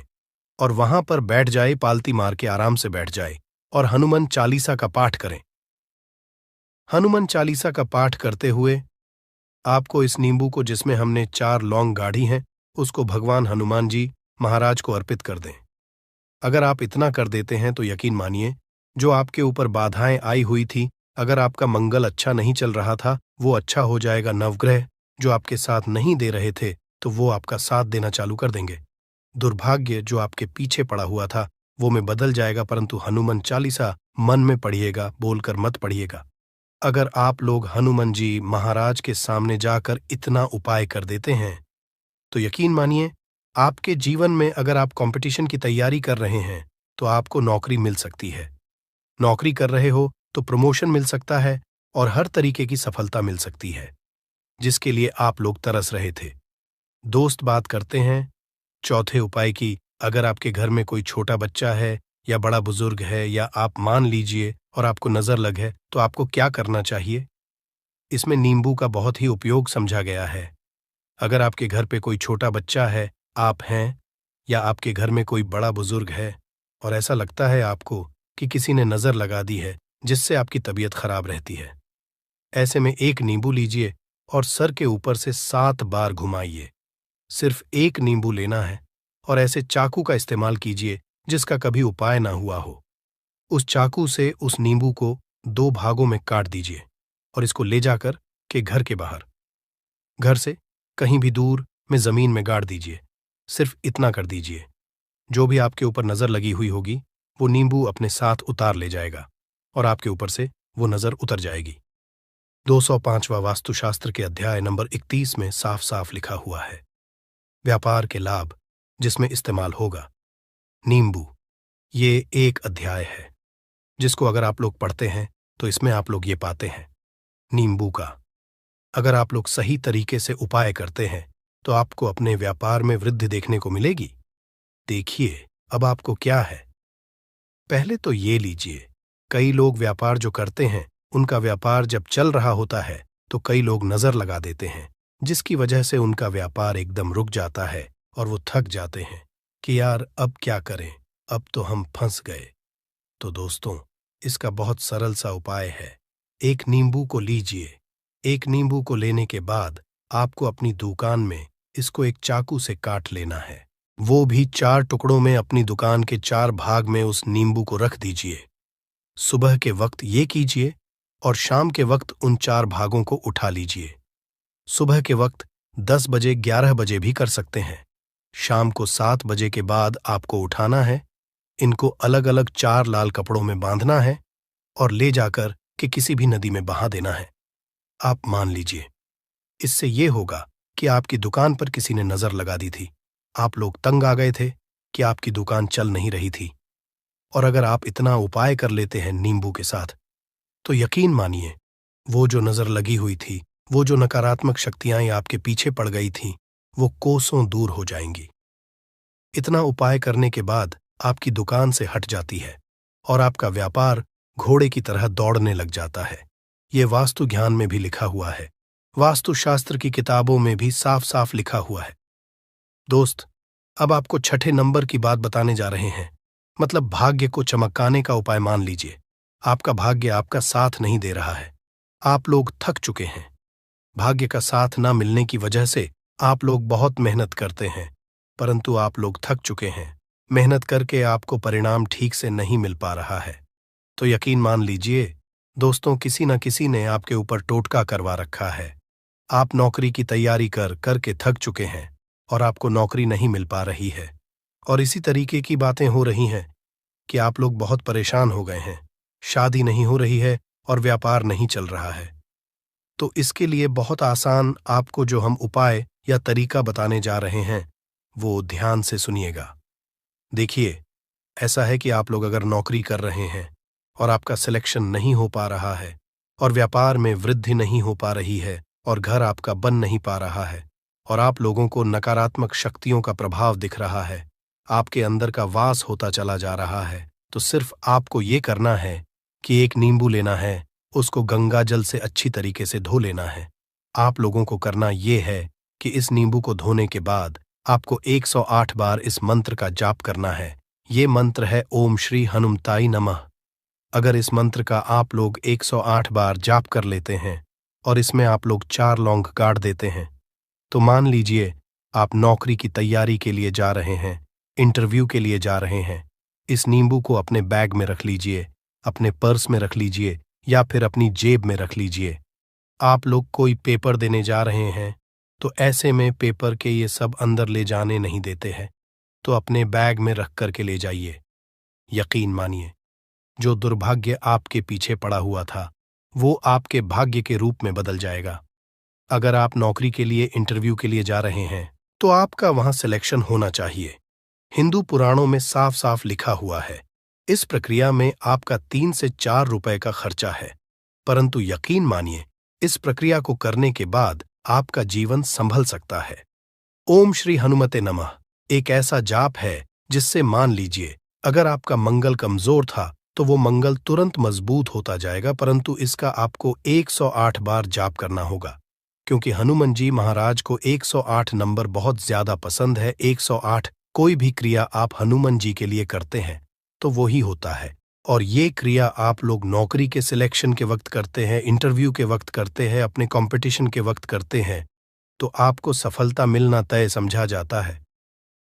और वहां पर बैठ जाए, पालती मार के आराम से बैठ जाए और हनुमान चालीसा का पाठ करें। हनुमान चालीसा का पाठ करते हुए आपको इस नींबू को, जिसमें हमने 4 लौंग गाढ़ी हैं, उसको भगवान हनुमान जी महाराज को अर्पित कर दें। अगर आप इतना कर देते हैं तो यकीन मानिए, जो आपके ऊपर बाधाएं आई हुई थी, अगर आपका मंगल अच्छा नहीं चल रहा था, वो अच्छा हो जाएगा। नवग्रह जो आपके साथ नहीं दे रहे थे तो वो आपका साथ देना चालू कर देंगे। दुर्भाग्य जो आपके पीछे पड़ा हुआ था वो में बदल जाएगा, परंतु हनुमान चालीसा मन में पढ़िएगा, बोलकर मत पढ़िएगा। अगर आप लोग हनुमान जी महाराज के सामने जाकर इतना उपाय कर देते हैं तो यकीन मानिए, आपके जीवन में अगर आप कंपटीशन की तैयारी कर रहे हैं तो आपको नौकरी मिल सकती है। नौकरी कर रहे हो तो प्रमोशन मिल सकता है और हर तरीके की सफलता मिल सकती है, जिसके लिए आप लोग तरस रहे थे। दोस्त बात करते हैं चौथे उपाय की। अगर आपके घर में कोई छोटा बच्चा है या बड़ा बुजुर्ग है, या आप मान लीजिए और आपको नजर लग है, तो आपको क्या करना चाहिए? इसमें नींबू का बहुत ही उपयोग समझा गया है। अगर आपके घर पे कोई छोटा बच्चा है, आप हैं, या आपके घर में कोई बड़ा बुजुर्ग है और ऐसा लगता है आपको कि किसी ने नजर लगा दी है जिससे आपकी तबीयत खराब रहती है, ऐसे में 1 नींबू लीजिए और सर के ऊपर से 7 बार घुमाइए। सिर्फ 1 नींबू लेना है और ऐसे चाकू का इस्तेमाल कीजिए जिसका कभी उपाय ना हुआ हो। उस चाकू से उस नींबू को 2 भागों में काट दीजिए और इसको ले जाकर के घर के बाहर, घर से कहीं भी दूर में जमीन में गाड़ दीजिए। सिर्फ इतना कर दीजिए, जो भी आपके ऊपर नजर लगी हुई होगी वो नींबू अपने साथ उतार ले जाएगा और आपके ऊपर से वो नजर उतर जाएगी। 205वां वास्तुशास्त्र के अध्याय नंबर 31 में साफ साफ लिखा हुआ है, व्यापार के लाभ जिसमें इस्तेमाल होगा नींबू। ये एक अध्याय है जिसको अगर आप लोग पढ़ते हैं तो इसमें आप लोग ये पाते हैं नींबू का अगर आप लोग सही तरीके से उपाय करते हैं तो आपको अपने व्यापार में वृद्धि देखने को मिलेगी। देखिए अब आपको क्या है। पहले तो ये लीजिए, कई लोग व्यापार जो करते हैं उनका व्यापार जब चल रहा होता है तो कई लोग नजर लगा देते हैं, जिसकी वजह से उनका व्यापार एकदम रुक जाता है और वो थक जाते हैं कि यार अब क्या करें, अब तो हम फंस गए। तो दोस्तों, इसका बहुत सरल सा उपाय है। 1 नींबू को लीजिए। 1 नींबू को लेने के बाद आपको अपनी दुकान में इसको एक चाकू से काट लेना है, वो भी 4 टुकड़ों में। अपनी दुकान के 4 भाग में उस नींबू को रख दीजिए सुबह के वक्त ये कीजिए और शाम के वक्त उन 4 भागों को उठा लीजिए। सुबह के वक्त 10 बजे 11 बजे भी कर सकते हैं। शाम को 7 बजे के बाद आपको उठाना है। इनको अलग अलग 4 लाल कपड़ों में बांधना है और ले जाकर के किसी भी नदी में बहा देना है। आप मान लीजिए, इससे ये होगा कि आपकी दुकान पर किसी ने नजर लगा दी थी। आप लोग तंग आ गए थे कि आपकी दुकान चल नहीं रही थी। और अगर आप इतना उपाय कर लेते हैं नींबू के साथ, तो यकीन मानिए, वो जो नजर लगी हुई थी, वो जो नकारात्मक शक्तियां आपके पीछे पड़ गई थीं, वो कोसों दूर हो जाएंगी। इतना उपाय करने के बाद आपकी दुकान से हट जाती है और आपका व्यापार घोड़े की तरह दौड़ने लग जाता है। ये वास्तु ज्ञान में भी लिखा हुआ है, वास्तुशास्त्र की किताबों में भी साफ साफ लिखा हुआ है। दोस्त, अब आपको छठे नंबर की बात बताने जा रहे हैं, मतलब भाग्य को चमकाने का उपाय। मान लीजिए, आपका भाग्य आपका साथ नहीं दे रहा है। आप लोग थक चुके हैं। भाग्य का साथ ना मिलने की वजह से आप लोग बहुत मेहनत करते हैं, परंतु आप लोग थक चुके हैं। मेहनत करके आपको परिणाम ठीक से नहीं मिल पा रहा है। तो यकीन मान लीजिए दोस्तों, किसी न किसी ने आपके ऊपर टोटका करवा रखा है। आप नौकरी की तैयारी करके थक चुके हैं और आपको नौकरी नहीं मिल पा रही है। और इसी तरीके की बातें हो रही हैं कि आप लोग बहुत परेशान हो गए हैं। शादी नहीं हो रही है और व्यापार नहीं चल रहा है। तो इसके लिए बहुत आसान आपको जो हम उपाय या तरीका बताने जा रहे हैं, वो ध्यान से सुनिएगा। देखिए, ऐसा है कि आप लोग अगर नौकरी कर रहे हैं और आपका सिलेक्शन नहीं हो पा रहा है और व्यापार में वृद्धि नहीं हो पा रही है और घर आपका बन नहीं पा रहा है और आप लोगों को नकारात्मक शक्तियों का प्रभाव दिख रहा है, आपके अंदर का वास होता चला जा रहा है, तो सिर्फ आपको ये करना है कि एक नींबू लेना है, उसको गंगा जल से अच्छी तरीके से धो लेना है। आप लोगों को करना ये है कि इस नींबू को धोने के बाद आपको 108 बार इस मंत्र का जाप करना है। ये मंत्र है ओम श्री हनुमताई नमः। अगर इस मंत्र का आप लोग 108 बार जाप कर लेते हैं और इसमें आप लोग 4 लौंग गाड़ देते हैं, तो मान लीजिए आप नौकरी की तैयारी के लिए जा रहे हैं, इंटरव्यू के लिए जा रहे हैं। इस नींबू को अपने बैग में रख लीजिए, अपने पर्स में रख लीजिए या फिर अपनी जेब में रख लीजिए। आप लोग कोई पेपर देने जा रहे हैं, तो ऐसे में पेपर के ये सब अंदर ले जाने नहीं देते हैं, तो अपने बैग में रख करके ले जाइए। यकीन मानिए, जो दुर्भाग्य आपके पीछे पड़ा हुआ था, वो आपके भाग्य के रूप में बदल जाएगा। अगर आप नौकरी के लिए इंटरव्यू के लिए जा रहे हैं, तो आपका वहां सिलेक्शन होना चाहिए। हिंदू पुराणों में साफ साफ लिखा हुआ है। इस प्रक्रिया में आपका 3 से 4 रुपए का खर्चा है, परंतु यकीन मानिए, इस प्रक्रिया को करने के बाद आपका जीवन संभल सकता है। ओम श्री हनुमते नमः एक ऐसा जाप है जिससे मान लीजिए अगर आपका मंगल कमजोर था तो वो मंगल तुरंत मजबूत होता जाएगा, परंतु इसका आपको 108 बार जाप करना होगा, क्योंकि हनुमान जी महाराज को 108 नंबर बहुत ज्यादा पसंद है। 108 कोई भी क्रिया आप हनुमान जी के लिए करते हैं तो वो ही होता है। और ये क्रिया आप लोग नौकरी के सिलेक्शन के वक्त करते हैं, इंटरव्यू के वक्त करते हैं, अपने कंपटीशन के वक्त करते हैं, तो आपको सफलता मिलना तय समझा जाता है।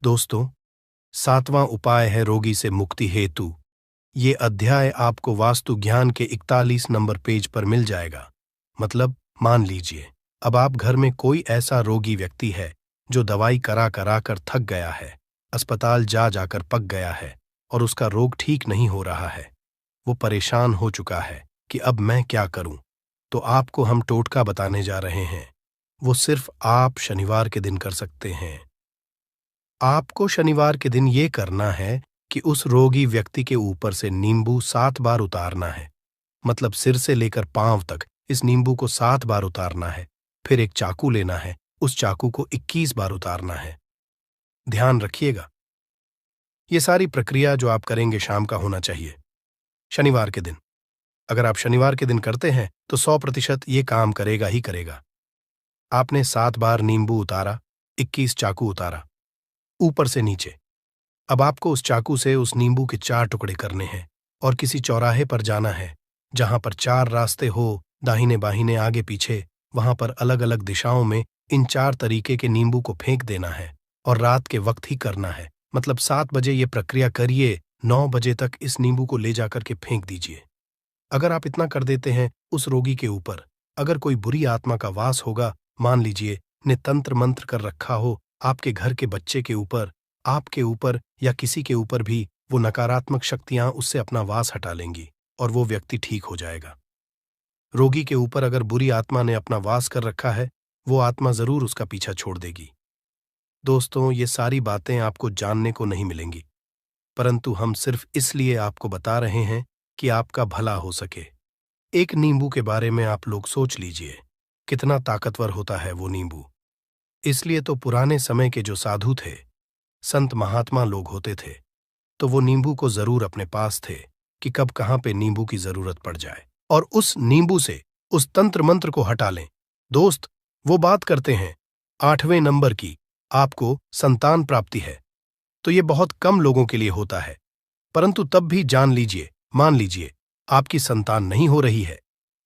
दोस्तों, 7वां उपाय है रोगी से मुक्ति हेतु। ये अध्याय आपको वास्तु ज्ञान के 41 नंबर पेज पर मिल जाएगा। मतलब मान लीजिए अब आप घर में कोई ऐसा रोगी व्यक्ति है जो दवाई करा करा कर थक गया है, अस्पताल जा जाकर पक गया है और उसका रोग ठीक नहीं हो रहा है। वो परेशान हो चुका है कि अब मैं क्या करूं। तो आपको हम टोटका बताने जा रहे हैं। वो सिर्फ आप शनिवार के दिन कर सकते हैं। आपको शनिवार के दिन ये करना है कि उस रोगी व्यक्ति के ऊपर से नींबू 7 बार उतारना है। मतलब सिर से लेकर पांव तक इस नींबू को 7 बार उतारना है। फिर एक चाकू लेना है, उस चाकू को 21 बार उतारना है। ध्यान रखिएगा, ये सारी प्रक्रिया जो आप करेंगे शाम का होना चाहिए, शनिवार के दिन। अगर आप शनिवार के दिन करते हैं तो 100% ये काम करेगा ही करेगा। आपने 7 बार नींबू उतारा, 21 चाकू उतारा, ऊपर से नीचे। अब आपको उस चाकू से उस नींबू के 4 टुकड़े करने हैं और किसी चौराहे पर जाना है जहां पर 4 रास्ते हो, दाहिने बाहिने आगे पीछे। वहां पर अलग अलग दिशाओं में इन 4 तरीके के नींबू को फेंक देना है और रात के वक्त ही करना है। मतलब 7 बजे ये प्रक्रिया करिए, 9 बजे तक इस नींबू को ले जाकर के फेंक दीजिए। अगर आप इतना कर देते हैं उस रोगी के ऊपर, अगर कोई बुरी आत्मा का वास होगा, मान लीजिए ने तंत्र मंत्र कर रखा हो आपके घर के बच्चे के ऊपर, आपके ऊपर या किसी के ऊपर भी, वो नकारात्मक शक्तियां उससे अपना वास हटा लेंगी और वो व्यक्ति ठीक हो जाएगा। रोगी के ऊपर अगर बुरी आत्मा ने अपना वास कर रखा है, वो आत्मा जरूर उसका पीछा छोड़ देगी। दोस्तों, ये सारी बातें आपको जानने को नहीं मिलेंगी, परंतु हम सिर्फ इसलिए आपको बता रहे हैं कि आपका भला हो सके। एक नींबू के बारे में आप लोग सोच लीजिए, कितना ताकतवर होता है वो नींबू। इसलिए तो पुराने समय के जो साधु थे, संत महात्मा लोग होते थे, तो वो नींबू को जरूर अपने पास थे कि कब कहाँ पे नींबू की जरूरत पड़ जाए और उस नींबू से उस तंत्र मंत्र को हटा लें। दोस्त, वो बात करते हैं 8वें नंबर की, आपको संतान प्राप्ति है, तो ये बहुत कम लोगों के लिए होता है, परंतु तब भी जान लीजिए, मान लीजिए आपकी संतान नहीं हो रही है,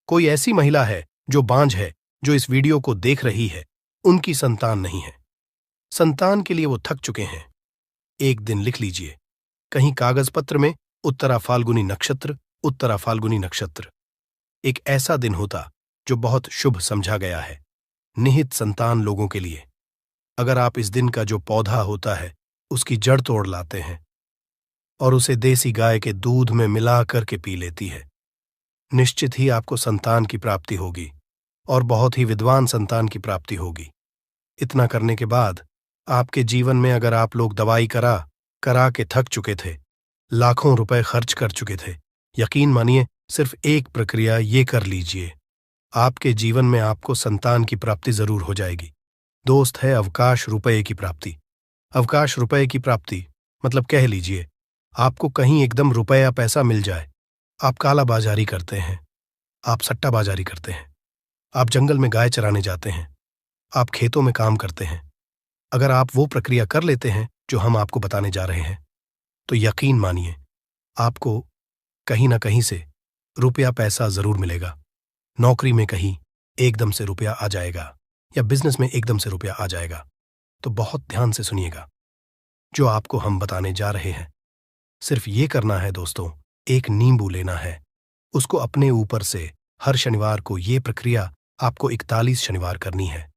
कोई ऐसी महिला है जो बांझ है, जो इस वीडियो को देख रही है, उनकी संतान नहीं है, संतान के लिए वो थक चुके हैं, एक दिन लिख लीजिए कहीं कागज पत्र में, उत्तरा फाल्गुनी नक्षत्र, उत्तरा फाल्गुनी नक्षत्र। एक ऐसा दिन होता जो बहुत शुभ समझा गया है निहित संतान लोगों के लिए। अगर आप इस दिन का जो पौधा होता है उसकी जड़ तोड़ लाते हैं और उसे देसी गाय के दूध में मिला करके पी लेती है, निश्चित ही आपको संतान की प्राप्ति होगी और बहुत ही विद्वान संतान की प्राप्ति होगी। इतना करने के बाद आपके जीवन में अगर आप लोग दवाई करा करा के थक चुके थे, लाखों रुपए खर्च कर चुके थे, यकीन मानिए सिर्फ एक प्रक्रिया ये कर लीजिए, आपके जीवन में आपको संतान की प्राप्ति जरूर हो जाएगी। दोस्त, है अवकाश रुपये की प्राप्ति। अवकाश रुपये की प्राप्ति मतलब कह लीजिए आपको कहीं एकदम रुपया पैसा मिल जाए। आप काला बाजारी करते हैं, आप सट्टा बाजारी करते हैं, आप जंगल में गाय चराने जाते हैं, आप खेतों में काम करते हैं, अगर आप वो प्रक्रिया कर लेते हैं जो हम आपको बताने जा रहे हैं, तो यकीन मानिए आपको कहीं ना कहीं से रुपया पैसा जरूर मिलेगा। नौकरी में कहीं एकदम से रुपया आ जाएगा या बिजनेस में एकदम से रुपया आ जाएगा। तो बहुत ध्यान से सुनिएगा जो आपको हम बताने जा रहे हैं। सिर्फ ये करना है दोस्तों, एक नींबू लेना है, उसको अपने ऊपर से हर शनिवार को ये प्रक्रिया आपको 41 शनिवार करनी है।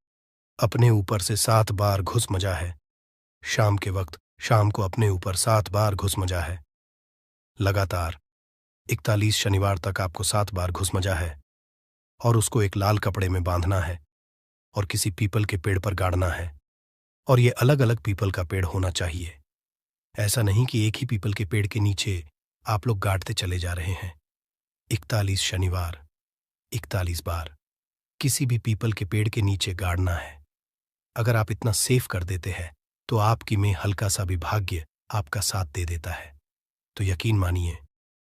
अपने ऊपर से 7 बार घुस मजा है, शाम के वक्त शाम को अपने ऊपर 7 बार घुस मजा है, लगातार 41 शनिवार तक आपको 7 बार घुस मजा है और उसको एक लाल कपड़े में बांधना है और किसी पीपल के पेड़ पर गाड़ना है। और ये अलग अलग पीपल का पेड़ होना चाहिए, ऐसा नहीं कि एक ही पीपल के पेड़ के नीचे आप लोग गाड़ते चले जा रहे हैं। 41 शनिवार 41 बार किसी भी पीपल के पेड़ के नीचे गाड़ना है। अगर आप इतना सेफ कर देते हैं तो आपकी में हल्का सा भी भाग्य आपका साथ दे देता है, तो यकीन मानिए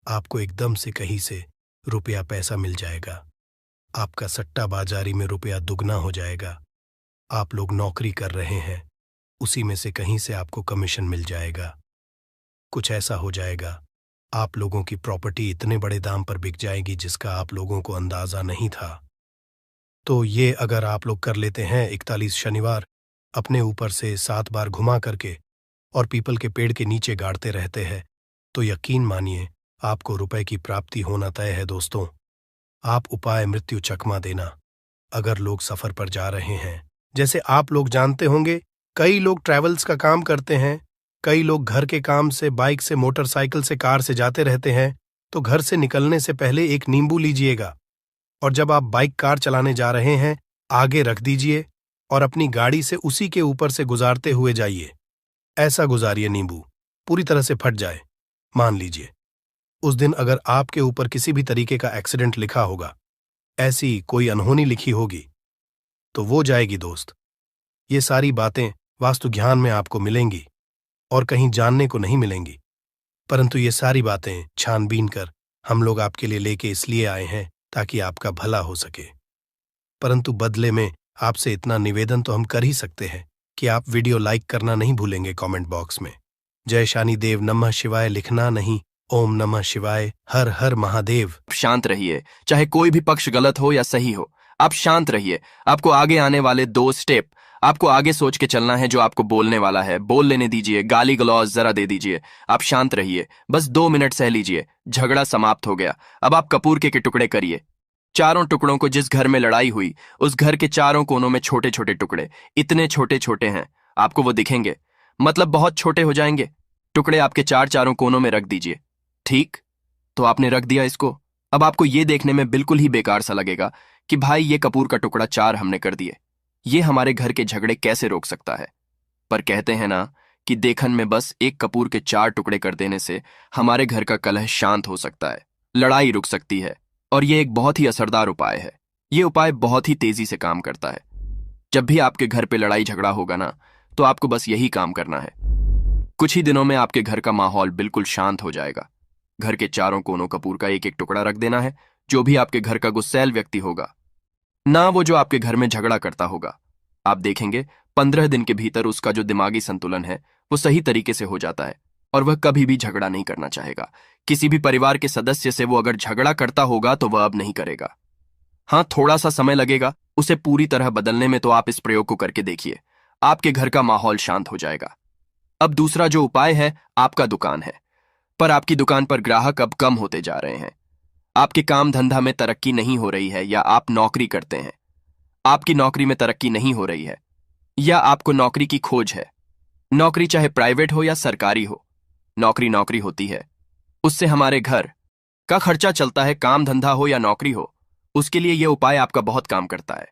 आपको एकदम से कहीं से रुपया पैसा मिल जाएगा। आपका सट्टा बाजारी में रुपया दुगना हो जाएगा। आप लोग नौकरी कर रहे हैं, उसी में से कहीं से आपको कमीशन मिल जाएगा। कुछ ऐसा हो जाएगा आप लोगों की प्रॉपर्टी इतने बड़े दाम पर बिक जाएगी जिसका आप लोगों को अंदाजा नहीं था। तो ये अगर आप लोग कर लेते हैं 41 शनिवार, अपने ऊपर से 7 बार घुमा करके और पीपल के पेड़ के नीचे गाड़ते रहते हैं, तो यकीन मानिए आपको रुपए की प्राप्ति होना तय है। दोस्तों, आप उपाय मृत्यु चकमा देना। अगर लोग सफर पर जा रहे हैं, जैसे आप लोग जानते होंगे कई लोग ट्रैवल्स का काम करते हैं, कई लोग घर के काम से बाइक से मोटरसाइकिल से कार से जाते रहते हैं, तो घर से निकलने से पहले एक नींबू लीजिएगा और जब आप बाइक कार चलाने जा रहे हैं आगे रख दीजिए और अपनी गाड़ी से उसी के ऊपर से गुजारते हुए जाइए। ऐसा गुजारिए नींबू पूरी तरह से फट जाए। मान लीजिए उस दिन अगर आपके ऊपर किसी भी तरीके का एक्सीडेंट लिखा होगा, ऐसी कोई अनहोनी लिखी होगी, तो वो जाएगी दोस्त। ये सारी बातें वास्तु ज्ञान में आपको मिलेंगी और कहीं जानने को नहीं मिलेंगी, परंतु ये सारी बातें छानबीन कर हम लोग आपके लिए लेके इसलिए आए हैं ताकि आपका भला हो सके। परंतु बदले में आपसे इतना निवेदन तो हम कर ही सकते हैं कि आप वीडियो लाइक करना नहीं भूलेंगे, कमेंट बॉक्स में जय शानी देव नमः शिवाय लिखना नहीं, ओम नमः शिवाय हर हर महादेव। शांत रहिए, चाहे कोई भी पक्ष गलत हो या सही हो, आप शांत रहिए। आपको आगे आने वाले 2 स्टेप आपको आगे सोच के चलना है जो आपको बोलने वाला है। बोल लेने दीजिए, गाली गलौज जरा दे दीजिए। आप शांत रहिए, बस 2 मिनट सह लीजिए। झगड़ा समाप्त हो गया। अब आप कपूर के टुकड़े करिए। चारों टुकड़ों को, जिस घर में लड़ाई हुई उस घर के चारों कोनों में छोटे छोटे टुकड़े, इतने छोटे छोटे हैं आपको वो दिखेंगे, मतलब बहुत छोटे हो जाएंगे। टुकड़े आपके चारों कोनों में रख दीजिए। ठीक, तो आपने रख दिया इसको। अब आपको ये देखने में बिल्कुल ही बेकार सा लगेगा कि भाई ये कपूर का टुकड़ा 4 हमने कर दिए, ये हमारे घर के झगड़े कैसे रोक सकता है। पर कहते हैं ना कि देखन में बस एक कपूर के 4 टुकड़े कर देने से हमारे घर का कलह शांत हो सकता है, लड़ाई रुक सकती है। और ये एक बहुत ही असरदार उपाय है। ये उपाय बहुत ही तेजी से काम करता है। जब भी आपके घर पे लड़ाई झगड़ा होगा ना, तो आपको बस यही काम करना है। कुछ ही दिनों में आपके घर का माहौल बिल्कुल शांत हो जाएगा। घर के चारों कोनों कपूर का एक एक टुकड़ा रख देना है। जो भी आपके घर का गुस्सैल व्यक्ति होगा, ना वो जो आपके घर में झगड़ा करता होगा, आप देखेंगे 15 दिन के भीतर उसका जो दिमागी संतुलन है वो सही तरीके से हो जाता है और वह कभी भी झगड़ा नहीं करना चाहेगा। किसी भी परिवार के सदस्य से वो अगर झगड़ा करता होगा तो वह अब नहीं करेगा। हाँ, थोड़ा सा समय लगेगा उसे पूरी तरह बदलने में, तो आप इस प्रयोग को करके देखिए, आपके घर का माहौल शांत हो जाएगा। अब दूसरा जो उपाय है, आपका दुकान है, पर आपकी दुकान पर ग्राहक अब कम होते जा रहे हैं। आपके काम धंधा में तरक्की नहीं हो रही है, या आप नौकरी करते हैं, आपकी नौकरी में तरक्की नहीं हो रही है, या आपको नौकरी की खोज है। नौकरी चाहे प्राइवेट हो या सरकारी हो, नौकरी नौकरी होती है, उससे हमारे घर का खर्चा चलता है। काम धंधा हो या नौकरी हो, उसके लिए यह उपाय आपका बहुत काम करता है।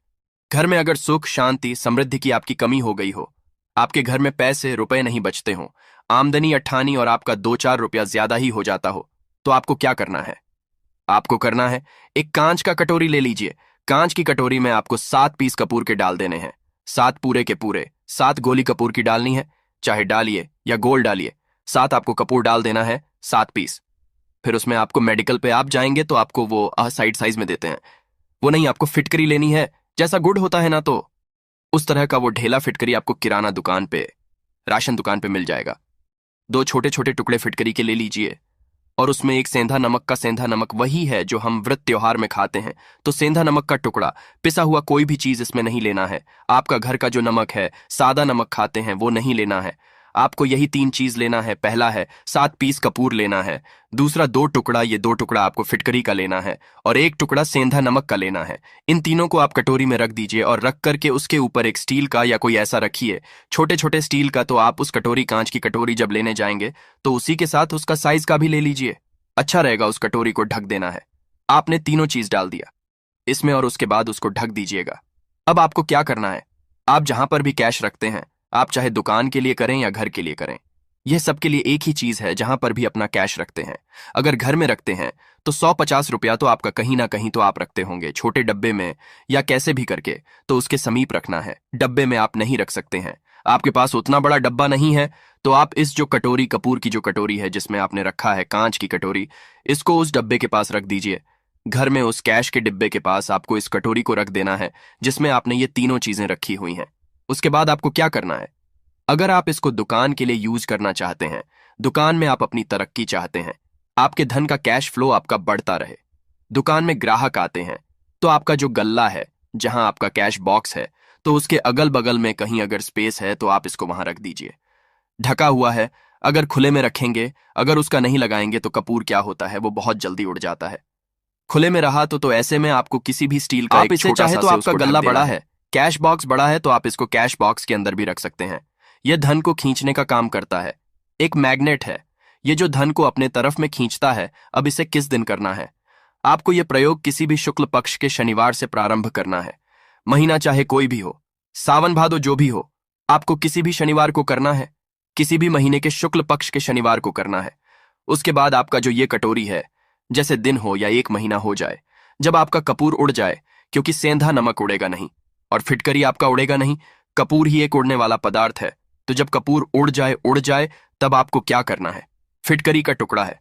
घर में अगर सुख शांति समृद्धि की आपकी कमी हो गई हो, आपके घर में पैसे रुपए नहीं बचते हो, आमदनी अट्ठानी और आपका 2-4 रुपया ज्यादा ही हो जाता हो, तो आपको क्या करना है? आपको करना है, एक कांच का कटोरी ले लीजिए। कांच की कटोरी में आपको 7 पीस कपूर के डाल देने हैं। 7 पूरे के पूरे 7 गोली कपूर की डालनी है, चाहे डालिए या गोल डालिए। 7 आपको कपूर डाल देना है, 7 पीस। फिर उसमें आपको मेडिकल पे आप जाएंगे तो आपको वो साइड साइज में देते हैं, वो नहीं, आपको फिटकरी लेनी है। जैसा गुड़ होता है ना, तो उस तरह का वो ढेला फिटकरी आपको किराना दुकान पे, राशन दुकान पे मिल जाएगा। 2 छोटे छोटे टुकड़े फिटकरी के ले लीजिए और उसमें एक सेंधा नमक का, सेंधा नमक वही है जो हम व्रत त्योहार में खाते हैं, तो सेंधा नमक का टुकड़ा, पिसा हुआ कोई भी चीज इसमें नहीं लेना है। आपका घर का जो नमक है, सादा नमक खाते हैं, वो नहीं लेना है। आपको यही 3 चीज लेना है। पहला है 7 पीस कपूर लेना है, दूसरा 2 टुकड़ा, ये 2 टुकड़ा आपको फिटकरी का लेना है, और 1 टुकड़ा सेंधा नमक का लेना है। इन तीनों को आप कटोरी में रख दीजिए और रख करके उसके ऊपर एक स्टील का या कोई ऐसा रखिए, छोटे छोटे स्टील का। तो आप उस कटोरी, कांच की कटोरी जब लेने जाएंगे तो उसी के साथ उसका साइज का भी ले लीजिए, अच्छा रहेगा। उस कटोरी को ढक देना है। आपने तीनों चीज डाल दिया इसमें और उसके बाद उसको ढक दीजिएगा। अब आपको क्या करना है, आप जहां पर भी कैश रखते हैं, आप चाहे दुकान के लिए करें या घर के लिए करें, यह सबके लिए एक ही चीज है। जहां पर भी अपना कैश रखते हैं, अगर घर में रखते हैं तो 150 रुपया तो आपका कहीं ना कहीं तो आप रखते होंगे, छोटे डब्बे में या कैसे भी करके, तो उसके समीप रखना है। डब्बे में आप नहीं रख सकते हैं, आपके पास उतना बड़ा डब्बा नहीं है, तो आप इस जो कटोरी, कपूर की जो कटोरी है जिसमें आपने रखा है, कांच की कटोरी, इसको उस डब्बे के पास रख दीजिए। घर में उस कैश के डिब्बे के पास आपको इस कटोरी को रख देना है जिसमें आपने ये तीनों चीजें रखी हुई हैं। उसके बाद आपको क्या करना है, अगर आप इसको दुकान के लिए यूज करना चाहते हैं, दुकान में आप अपनी तरक्की चाहते हैं, आपके धन का कैश फ्लो आपका बढ़ता रहे, दुकान में ग्राहक आते हैं, तो आपका जो गल्ला है, जहां आपका कैश बॉक्स है, तो उसके अगल बगल में कहीं अगर स्पेस है तो आप इसको वहां रख दीजिए। ढका हुआ है, अगर खुले में रखेंगे, अगर उसका नहीं लगाएंगे तो कपूर क्या होता है, वो बहुत जल्दी उड़ जाता है। खुले में रहा तो ऐसे में आपको किसी भी स्टील का, आप इसे चाहे तो आपका गल्ला बड़ा है, कैश बॉक्स बड़ा है, तो आप इसको कैश बॉक्स के अंदर भी रख सकते हैं। यह धन को खींचने का काम करता है, एक मैग्नेट है, ये जो धन को अपने तरफ में खींचता है। अब इसे किस दिन करना है, आपको यह प्रयोग किसी भी शुक्ल पक्ष के शनिवार से प्रारंभ करना है। महीना चाहे कोई भी हो, सावन भादो जो भी हो, आपको किसी भी शनिवार को करना है, किसी भी महीने के शुक्ल पक्ष के शनिवार को करना है। उसके बाद आपका जो ये कटोरी है, जैसे दिन हो या 1 महीना हो जाए, जब आपका कपूर उड़ जाए, क्योंकि सेंधा नमक उड़ेगा नहीं और फिटकरी आपका उड़ेगा नहीं, कपूर ही एक उड़ने वाला पदार्थ है, तो जब कपूर उड़ जाए तब आपको क्या करना है, फिटकरी का टुकड़ा है,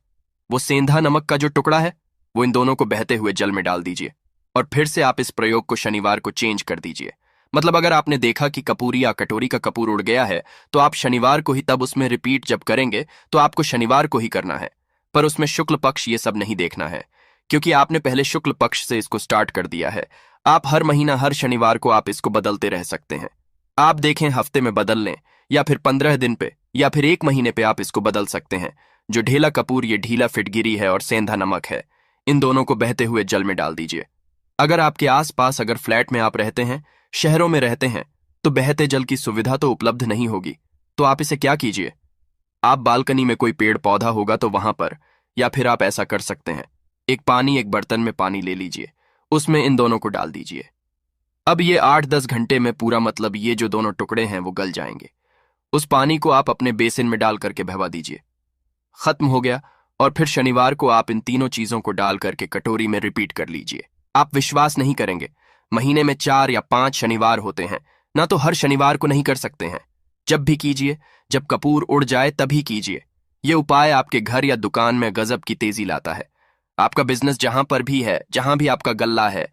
वो सेंधा नमक का जो टुकड़ा है, वो इन दोनों को बहते हुए जल में डाल दीजिए और फिर से आप इस प्रयोग को शनिवार को चेंज कर दीजिए। मतलब अगर आपने देखा कि कपूरी या कटोरी का कपूर उड़ गया है, तो आप शनिवार को ही तब उसमें रिपीट जब करेंगे तो आपको शनिवार को ही करना है, पर उसमें शुक्ल पक्ष ये सब नहीं देखना है, क्योंकि आपने पहले शुक्ल पक्ष से इसको स्टार्ट कर दिया है। आप हर महीना हर शनिवार को आप इसको बदलते रह सकते हैं। आप देखें हफ्ते में बदल लें, या फिर 15 दिन पे, या फिर 1 महीने पे आप इसको बदल सकते हैं। जो ढेला कपूर ये ढीला फिटगिरी है और सेंधा नमक है, इन दोनों को बहते हुए जल में डाल दीजिए। अगर आपके आसपास अगर फ्लैट में आप रहते हैं, शहरों में रहते हैं, तो बहते जल की सुविधा तो उपलब्ध नहीं होगी। तो आप इसे क्या कीजिए, आप बालकनी में कोई पेड़ पौधा होगा तो वहां पर, या फिर आप ऐसा कर सकते हैं, एक बर्तन में पानी ले लीजिए, उसमें इन दोनों को डाल दीजिए। अब ये 8-10 घंटे में पूरा मतलब ये जो दोनों टुकड़े हैं वो गल जाएंगे। उस पानी को आप अपने बेसिन में डाल करके बहवा दीजिए। खत्म हो गया। और फिर शनिवार को आप इन तीनों चीजों को डाल करके कटोरी में रिपीट कर लीजिए। आप विश्वास नहीं करेंगे, महीने में 4 या 5 शनिवार होते हैं, ना तो हर शनिवार को नहीं कर सकते हैं। जब भी कीजिए, जब कपूर उड़ जाए तभी कीजिए। ये उपाय आपके घर या दुकान में गजब की तेजी लाता है। आपका बिजनेस जहां पर भी है, जहां भी आपका गल्ला है,